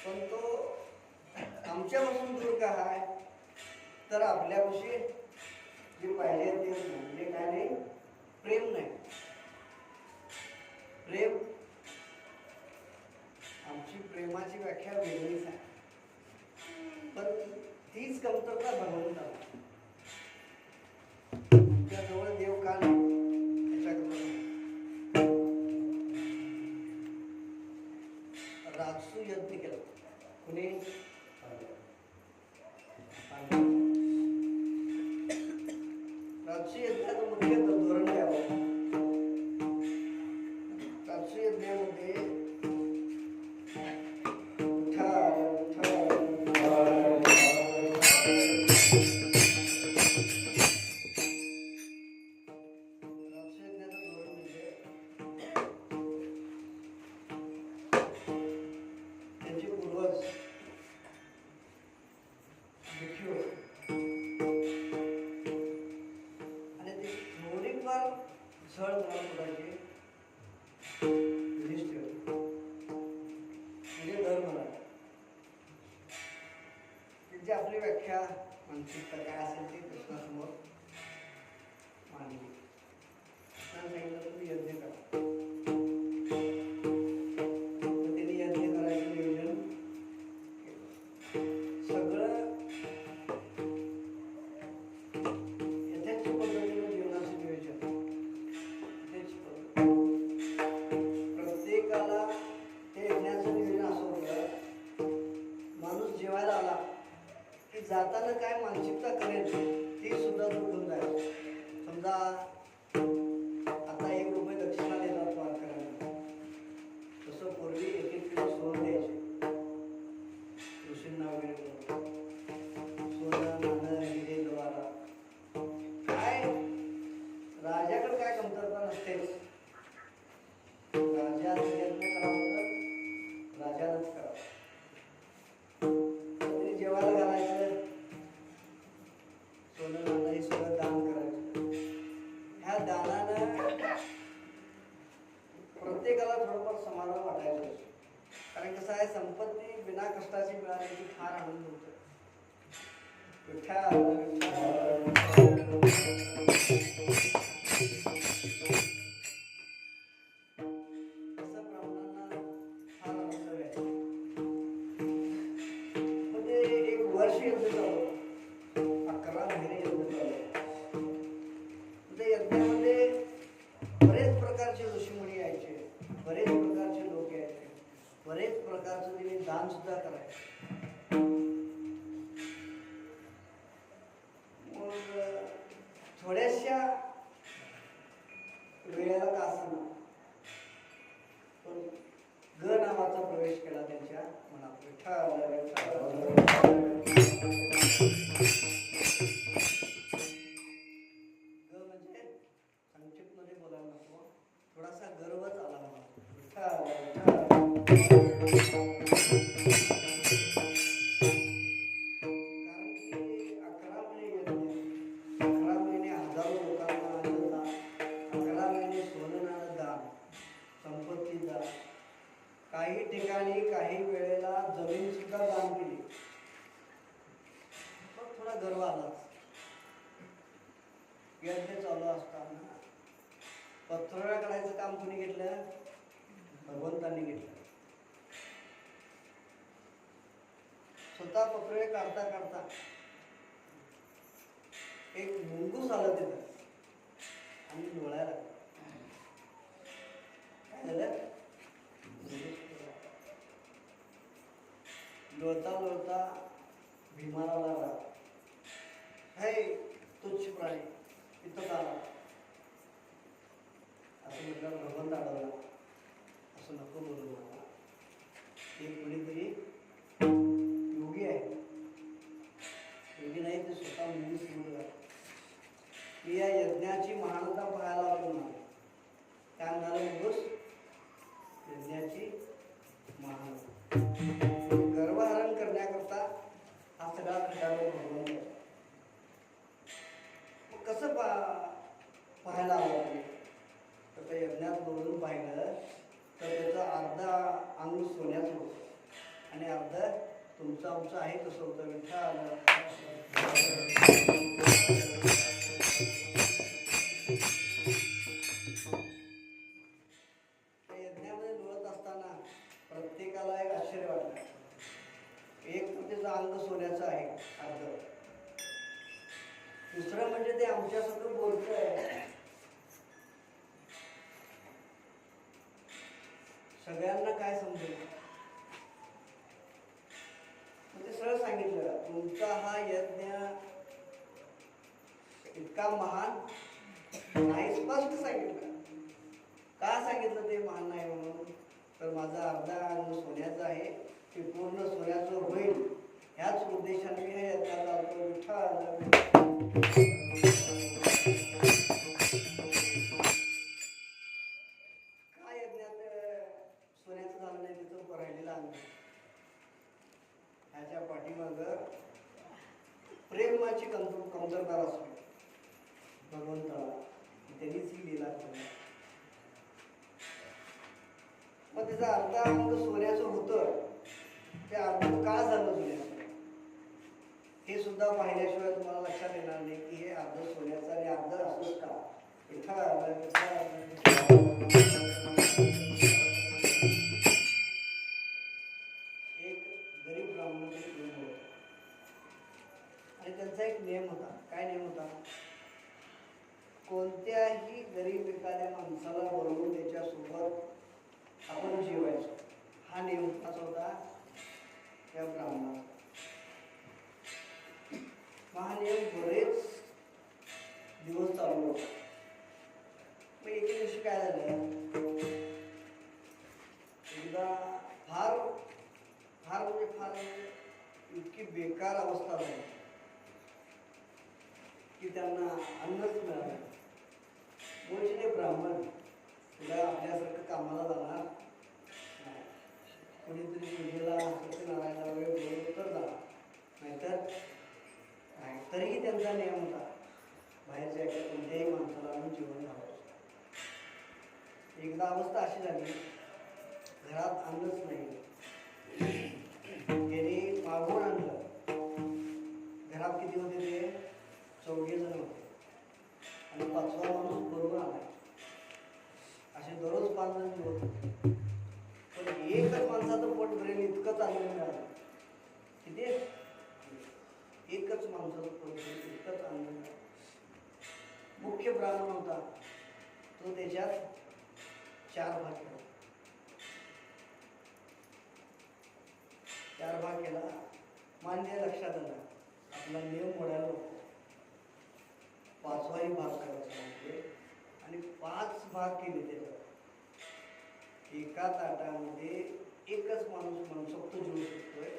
पण तो आमच्यापासून दूर का आहे तर आपल्यापाशी जे पाहिजे ते म्हणजे काय नाही, प्रेम नाही. प्रेम, आमची प्रेमाची व्याख्या वेगळीच आहे. पण तीच कमतरता बनवून टाकते. तुमच्याजवळ देव का नाही त्याच्याकडे राजसू यज्ञ केला. कुणी? राजसू यज्ञाचं मुख्य धोरण काय आहे? राजसू यज्ञामध्ये आपली व्याख्या मानसिकता काय असेल ते कृष्णासमोर मांडली. सांगितलं तुम्ही यज्ञ करा. त्यांनी यज्ञ करायचं नियोजन सगळं यथेच्छ पद्धतीने जीवनाचं नियोजन. प्रत्येकाला ते यज्ञाचं नियोजन असं होतं, माणूस जेवायला आला की जाताना काय मानसिकता करेल ती सुद्धा दुखून जाईल. समजा आता 1 रुपये दक्षिणा देतात वारकऱ्यांना, तसं पूर्वी 1-1 किलो सोनं द्यायचे ऋषींना वगैरे. सोनं, नाणं, हिरे, द्वारा काय राजाकडे काय कमतरता नसतेच. राजा यज्ञ करावं तर राजालाच करावं. जेवायला घालायचं, सोनं नाणं हे सगळं दान करायचं. ह्या दानानं प्रत्येकाला थोडंफार समाधान वाटायचं. कारण कसं आहे, संपत्ती बिना कष्टाची मिळाल्याची फार आनंद होतो. असं ब्राह्मणांना फार आनंद व्हायचा. वर्ष युद्ध चालू, 11 महिने युद्ध चालू. त्या यज्ञामध्ये बरेच प्रकारचे ऋषीमुनी यायचे, बरेच प्रकारचे लोक यायचे, बरेच प्रकारचं तिने दान सुद्धा करायचे. मग थोड्याशा वेळेला का असताना पण ग नावाचा प्रवेश केला त्यांच्या मनात. ग चालू असताना पत्रोळ्या काढायचं काम कोणी घेतलं? भगवंतांनी घेतलं. स्वतः पत्रोळे काढता काढता एक मुंगूस आलं तिथं आणि लोळायला लागलं. काय झालं? लोळता लोळता भीमाला लागला, हे तुच्छ प्राणी तिथं आला. असं म्हटलं भगवंत आढळला, असं नको बोलू मला. एक कोणीतरी योगी आहे, योगी नाही ते स्वतः मुंगूस बोलला की या यज्ञाची महानता पाहायला आलो ना. काय म्हणाला मुंगूस? यज्ञाची महानता. गर्वहरण करण्याकरता हा सगळा खटाटोप भगवंत. कसं पाहायला आलं? तर त्या यज्ञात बघून पाहिलं तर त्याचं अर्धा अंग सोन्याचं होतं आणि अर्ध तुमचं आमचं आहे तसं होतं. विठ्ठल त्या यज्ञामध्ये लोळत असताना प्रत्येकाला एक आश्चर्य वाटलं. एक तर त्याचं अंग सोन्याचं आहे अर्ध, दुसरं म्हणजे ते आमच्यासोबत बोलतंय. सगळ्यांना काय समजेल? म्हणजे सरळ सांगितलं, तुमचा हा यज्ञ इतका महान नाही. स्पष्ट सांगितलं. का सांगितलं ते महान नाही म्हणून? तर माझा अर्धा अंग सोन्याचं आहे, ते पूर्ण सोन्याचं होईल ह्याच उद्देशाने मी हे यज्ञाला आलो. विठ्ठल काय यज्ञात सोन्याचं झालं नाही, तिथं राहिलेलं अंग. ह्याच्या पाठीमाग प्रेमाची कमतरता असते भगवंताला, त्यांनीच ही लीला केली. मग त्याचं अर्धा अंग सोन्याचं होतं, ते अर्ध का झालं सोन्याचं हे सुद्धा पाहिल्याशिवाय तुम्हाला लक्षात येणार नाही की हे अर्ध सोन्याचं आणि अर्ध असंच का. एक गरीब ब्राह्मण आणि त्यांचा एक नियम होता. काय नियम होता? कोणत्याही गरीब एखाद्या माणसाला बोलवून त्याच्यासोबत आपण जेवायचो, हा नियम असा होता त्या ब्राह्मणाचा. हा नियम बरेच दिवस चालू होता. मग एके दिवशी काय झालं, एकदा फार फार म्हणजे फार इतकी बेकार अवस्था झाली की त्यांना अन्नच मिळालं. म्हणजे ते ब्राह्मण तुला आपल्यासारखं कामाला जाणार नाही, कोणीतरी पूजेला सत्यनारायणला वेळ बोलवलं तर जाणार, नाहीतर नाही. तरीही त्यांचा नियम होता, बाहेरच्या एका कोणत्याही माणसाला आम्ही जेवण घालायचं. एकदा अवस्था अशी झाली, घरात अन्नच नाही. त्याने मागून आणलं. घरात किती होते? ते 4 जण होते आणि 5वा माणूस बरोबर आला. असे दररोज 5 जण होते, पण एकच माणसाचं पोट भरेल इतकंच अन्न मिळालं. किती? एकच माणसाचं पोट भरेल इतकंच अन्न मिळालं. मुख्य ब्राह्मण होता तो त्याच्यात 4 भाग केला. 4 भाग केला. मान्य लक्षात आलं, आपला नियम मोडायला नको, 5वाही भाग करायचा म्हणजे. आणि 5 भाग केले त्याच्यात. एका ताटामध्ये एकच माणूस मनसोक्त जेवू शकतोय,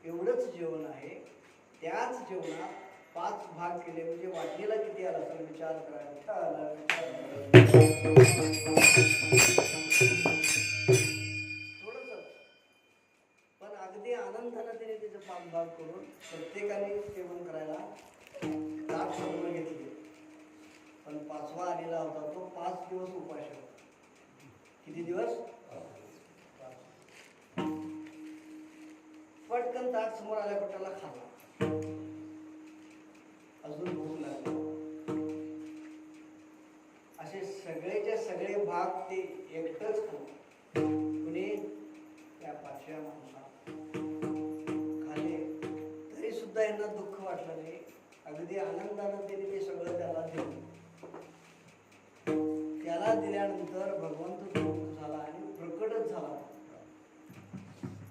एवढंच जेवण आहे. त्याच जेवणात 5 भाग केले म्हणजे वाटणीला किती आला तर विचार करायला. थोडंसं पण अगदी आनंदाने त्याने त्याचे 5 भाग करून प्रत्येकाने सेवन करायला ताट समोर घेतली. पण 5वा आलेला होता तो 5 दिवस उपाशी होता. किती दिवस? पटकन ताट समोर आल्या पटाला खाल्ला. अजून भूक लागली. भाग ते एकटंच कुणी त्या पाचव्या माणसा खाले, तरी सुद्धा यांना दुःख वाटलं नाही. अगदी आनंदानं त्यांनी ते सगळं त्याला दिलं. त्याला दिल्यानंतर भगवंत प्रकट झाला आणि प्रकटच झाला.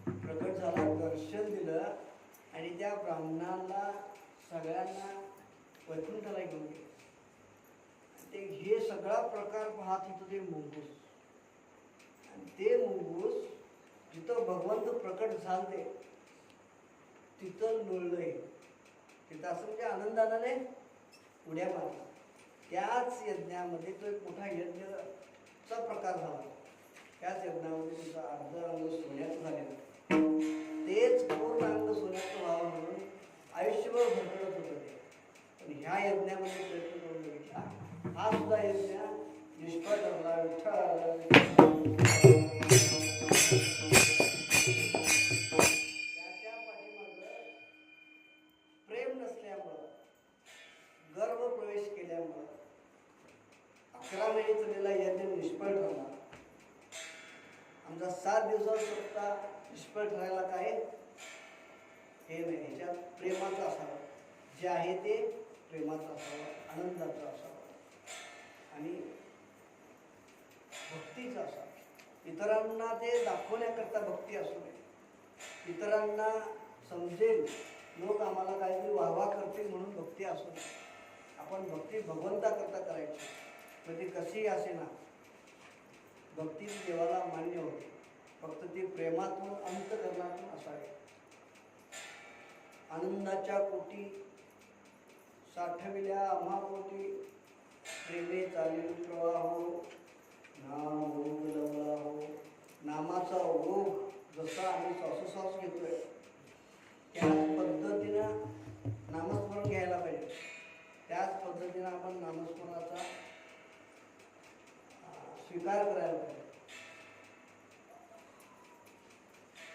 प्रकट झाला, दर्शन दिलं आणि त्या ब्राह्मणाला सगळ्यांना वैकुंठाला घेऊन गेले. ते हे सगळा प्रकार पाहत होतं ते मुंगूस. आणि ते मुंगूस जिथं भगवंत प्रकट झाले तिथं लोळलंय. तिथं असं म्हणजे आनंदाने उड्या मारला. त्याच यज्ञामध्ये तो एक मोठा यज्ञचा प्रकार झाला. त्याच यज्ञामध्ये तुमचा अर्ध अंग सोन्याचं झालेलं, तेच पूर्ण अंग सोन्याचं व्हावं म्हणून आयुष्यभर भरकटत होतं ते. पण ह्या यज्ञामध्ये प्रयत्न करून बघितला, हा सुद्धा यज्ञ निष्फळ ठरला. त्याच्या पाठीमागं प्रेम नसल्यामुळं, गर्व प्रवेश केल्यामुळं 11 महिने चाललेला यज्ञ निष्फळ ठरला. आमचा 7 दिवसाचा सप्ताह निष्फळ ठरायला काय हे नाही. ह्याच्यात प्रेमाचं असावं, जे आहे ते प्रेमाचं असावं, आनंदाचं असावं आणि भक्तीचं असावं. इतरांना ते दाखवण्याकरता भक्ती असू नये. इतरांना समजेल, लोक आम्हाला काहीतरी वाहवा करतील म्हणून भक्ती असू नये. आपण भक्ती भगवंताकरता करायची. म्हणजे कशी असे ना, भक्ती देवाला मान्य होते, फक्त ती प्रेमातून अंतःकरणातून असावी. आनंदाच्या कोटी साठविल्या आम्हा पोटी, प्रेमे चालेल प्रवाह नाम ओघ लवला हो. नामाचा ओघ जसा आम्ही श्वासोश्वास घेतोय त्याच पद्धतीनं नामस्मरण घ्यायला पाहिजे. त्याच पद्धतीनं आपण नामस्मरणाचा स्वीकार करायला पाहिजे.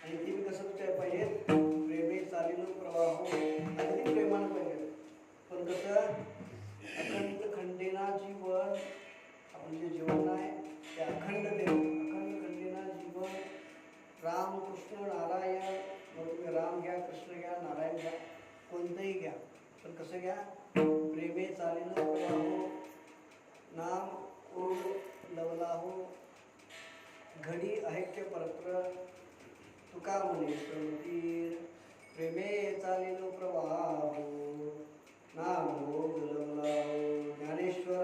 आणि ते कसं पाहिजे, प्रेमे चालील प्रवाह, अगदी प्रेमानं पाहिजे. पण कसं अखंड खंडेना जीवन, आपण जे जीवन आहे ते अखंड देव, अखंड खंडेना जीवन. राम कृष्ण नारायण, मग तुम्ही राम घ्या, कृष्ण घ्या, नारायण घ्या, कोणतंही घ्या, पण कसं घ्या, प्रेमे चालील प्रवाह नाम ओघ लवला हो. घडी ऐक्य परत्र तुका म्हणे संतीर, प्रेमे चालील प्रवाह नाम ओघ लवला हो. ज्ञानेश्वर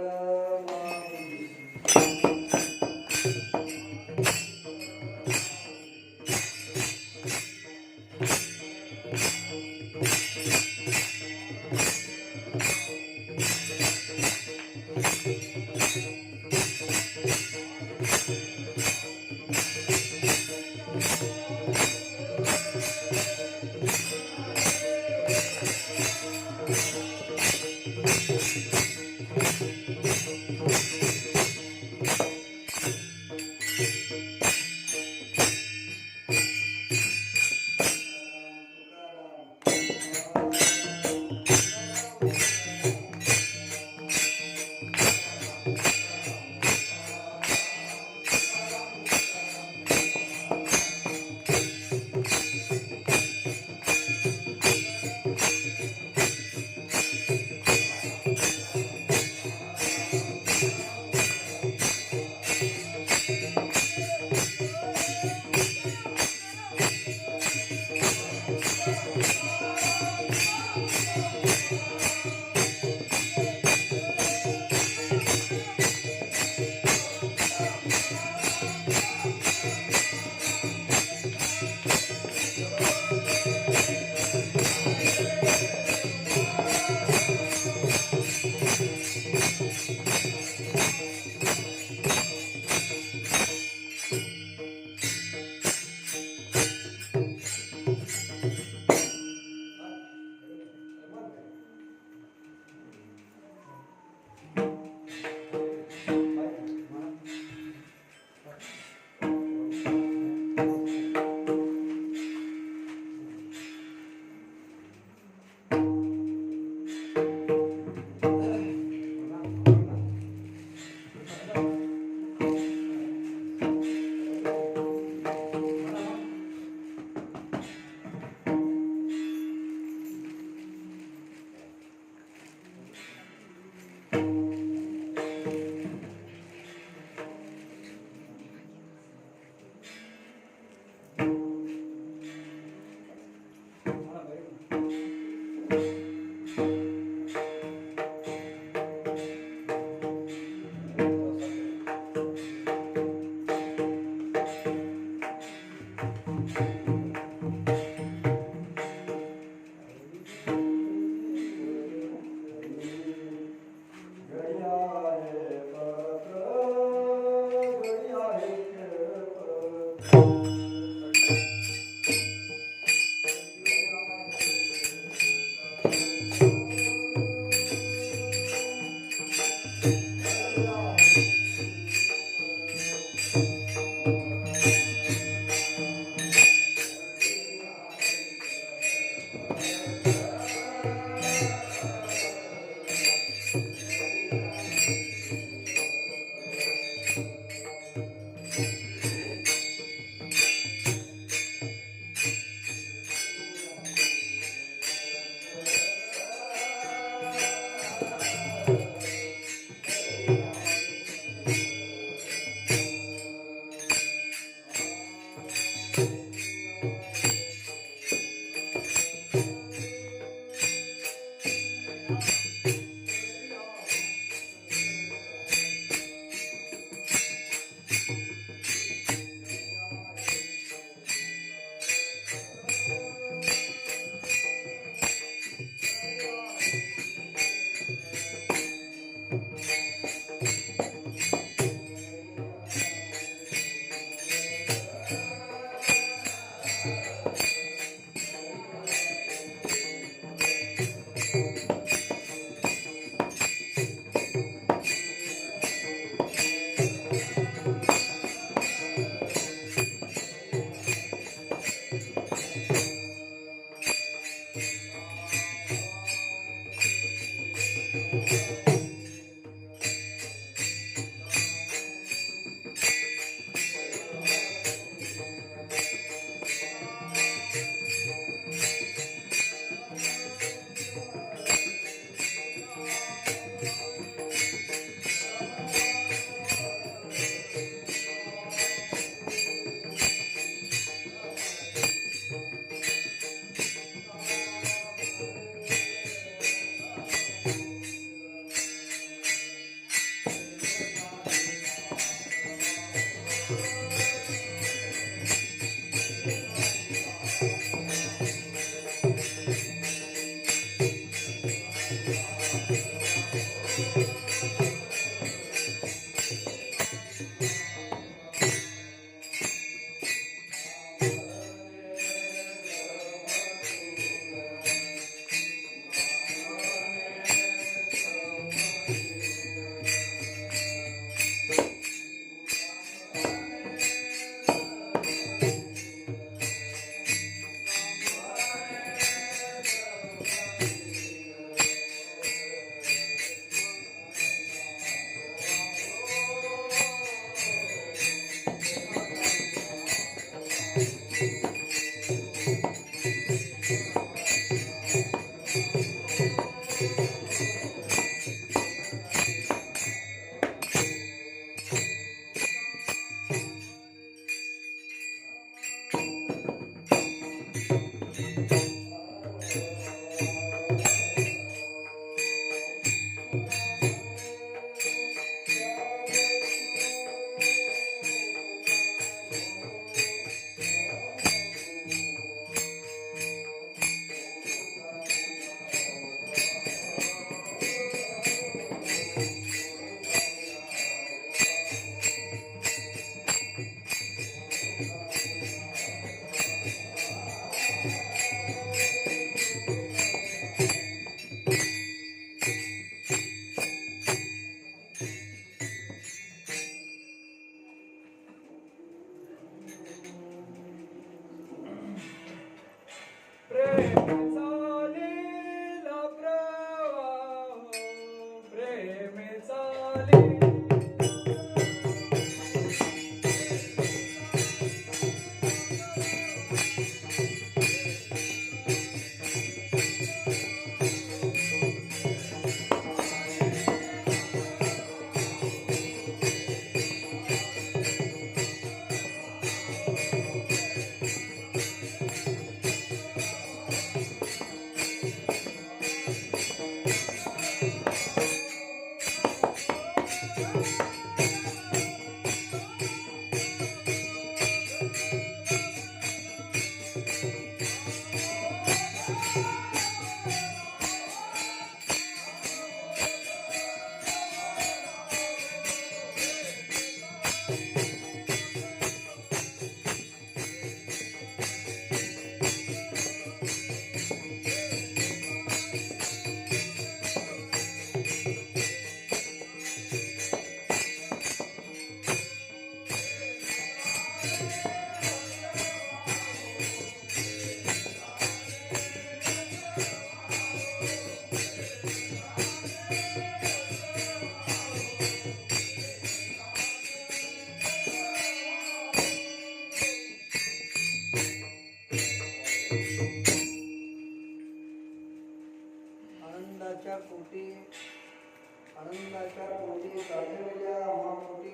पोटी साठविल्या महापोटी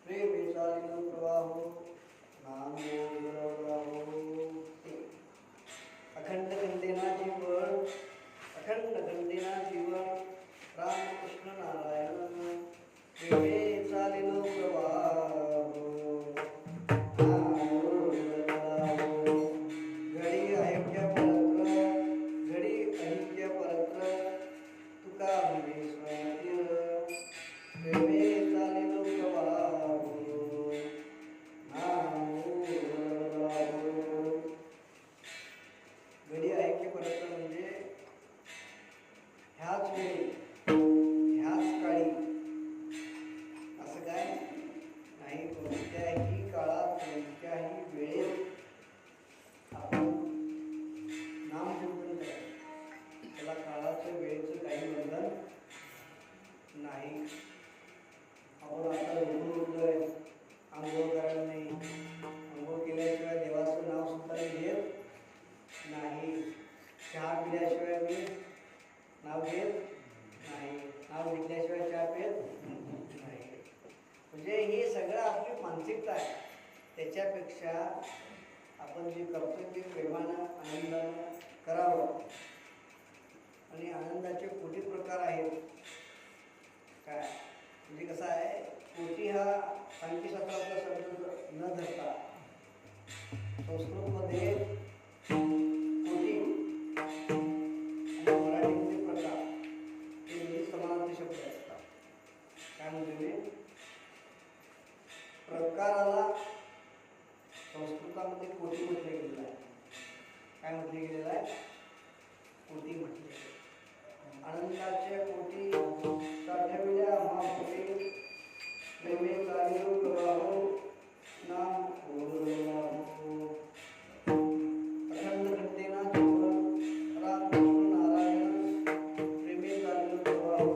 प्रेमे चालिनो प्रवाहो नामो गुरवराहो. अखंड गंधेना जीवन अखंड गंधेना जीवन रामकृष्ण नारायण प्रेमे चालिनो प्रवाहो नामो गुरवराहो. घडी ऐक्य परत्र घडी ऐक्य परत्र तुका म्हणजे स्वयंतीर प्रेमे चालिनो प्रवाहो नामो गुरवराहो. घडी ऐक्य परत्र म्हणजे ह्याच वेळी ह्याच काळी असं काय नाही, कोणत्याही काळात कोणत्याही वेळेत आपण नामचिंतन करायचं. त्याला काळाचं वेळेचं काही बंधन नाही. आपण आता उठलोय, आंघोळ करायला नाही, आंघोळ केल्याशिवाय देवाचं नाव सुद्धा घेत नाही. चहा पिल्याशिवाय मी नाव घेत नाही, नाव घेतल्याशिवाय चहा पित नाही. म्हणजे हे सगळं आपली मानसिकता आहे. त्याच्यापेक्षा आपण जे करतो ते प्रेमानं आनंदानं करावं. आणि आनंदाचे कोटी प्रकार आहेत. काय म्हणजे कसं आहे, कोटी हा सांख्यशास्त्रातला शब्द न धरता संस्कृतमध्ये कोटी आणि मराठीमध्ये प्रकार हे दोन्ही समानार्थी शब्द असतात. काय म्हणजे मी प्रकाराला संस्कृतामध्ये कोटी म्हटले गेलेलं आहे. काय म्हटले गेलेलं आहे? कोटी म्हटले. आनंदाच्या कोटी साठविल्या महापोटी प्रेमे चालिनो प्रवाहो नाम गुरवराहो. अखंड घंटेना जीवन रामकृष्ण नारायण प्रेमे चालिनो प्रवाहो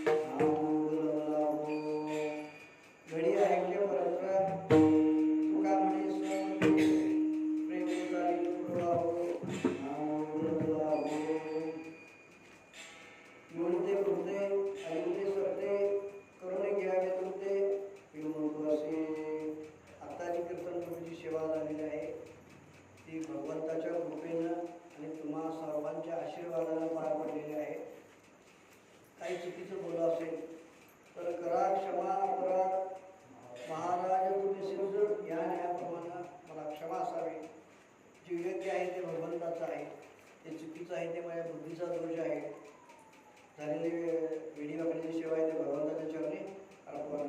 नाम गुरवराहो. घडी ऐक्य परत्र तुका म्हणे स्वयंतीर प्रेमे चालिनो प्रवाहो नाम गुरवराहो. म्हणते कृते ऐकते सरते करुणे घ्यावे तुमते विनोद असे. आत्ताची कीर्तन करूची सेवा झालेली आहे ती भगवंताच्या कृपेनं आणि तुम्हा सर्वांच्या आशीर्वादानं पार पडलेली आहे. काही चुकीचं बोललं असेल तर करा क्षमा अपराध. महाराज तुम्ही सिंधू या न्यायाप्रमाणे मला क्षमा असावी. जे योग्य आहे ते भगवंताचं आहे, ते चुकीचं आहे ते माझ्या बुद्धीचा दोष आहे. झालेली वेडी वाकण्याची सेवा आहे ते भगवंताच्या चरणी अर्पण.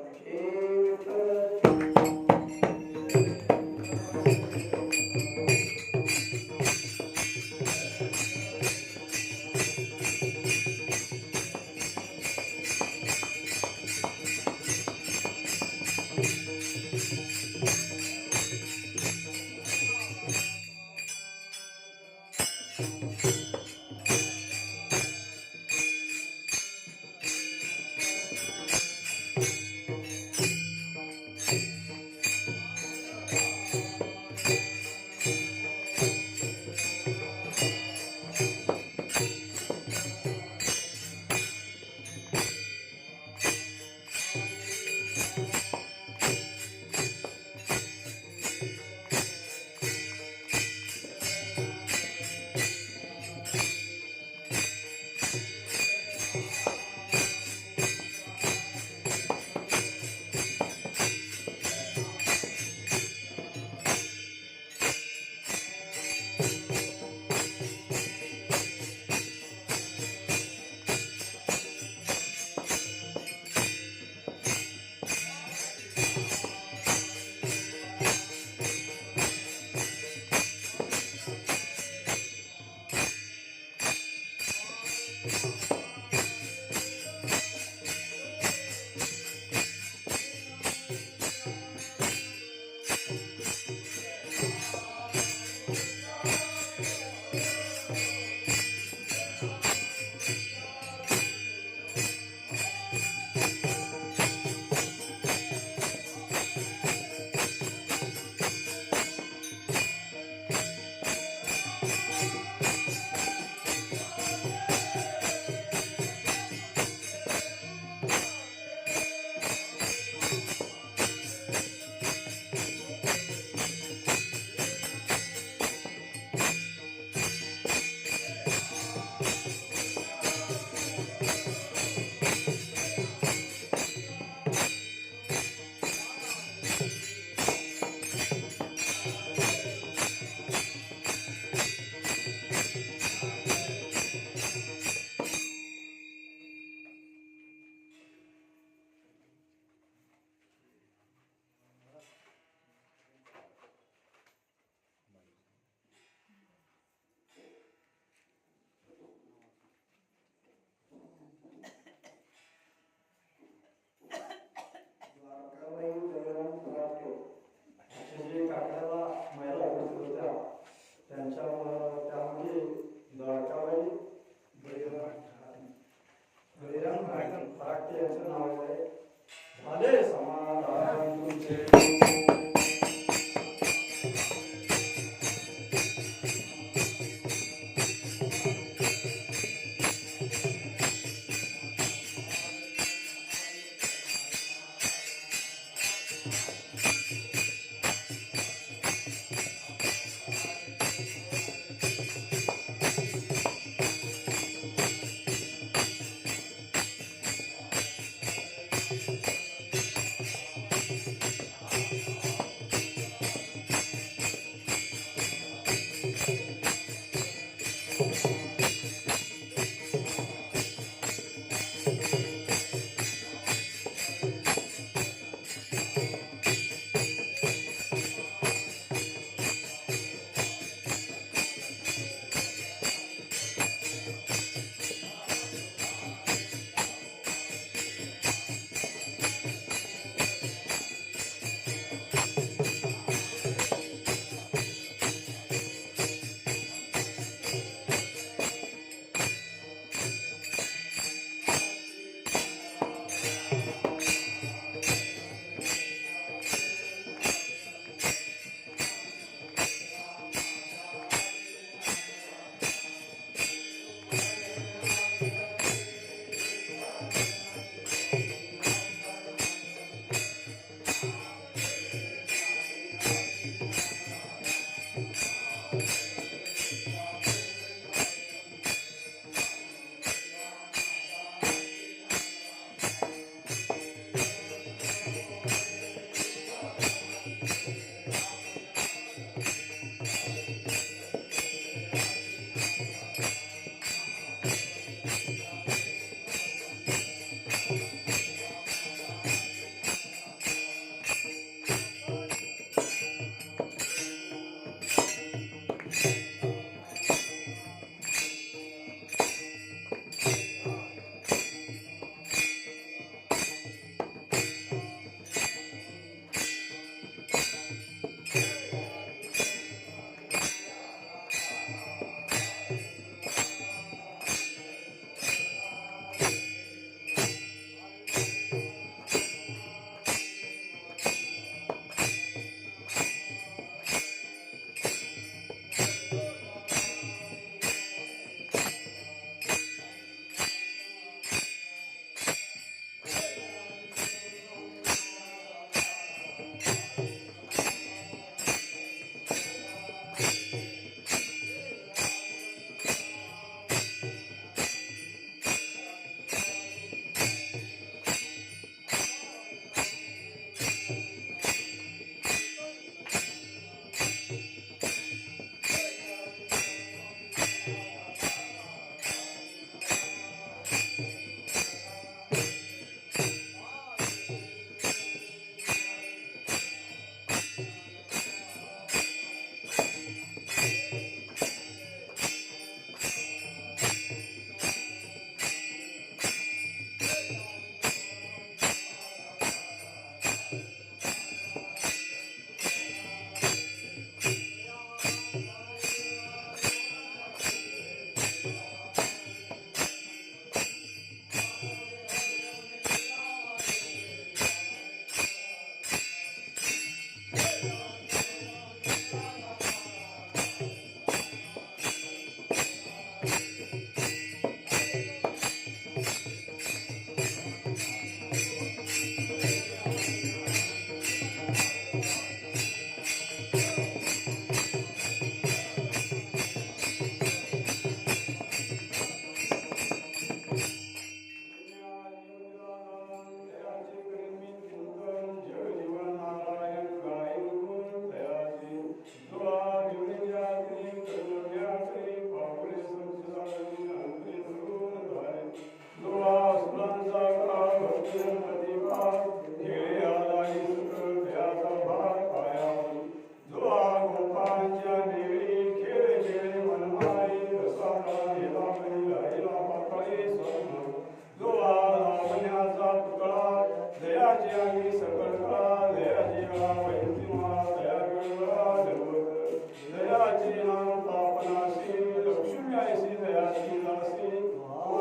दयाची अंगी सकल काळ दयाची वैंतिमा दया विळवा दरवत दयाची नाम पापनाशी लक्ष्मी ऐसी दयाची दासी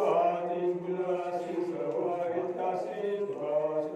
आदी गुणराशी सर्व घेतलासी तुकाश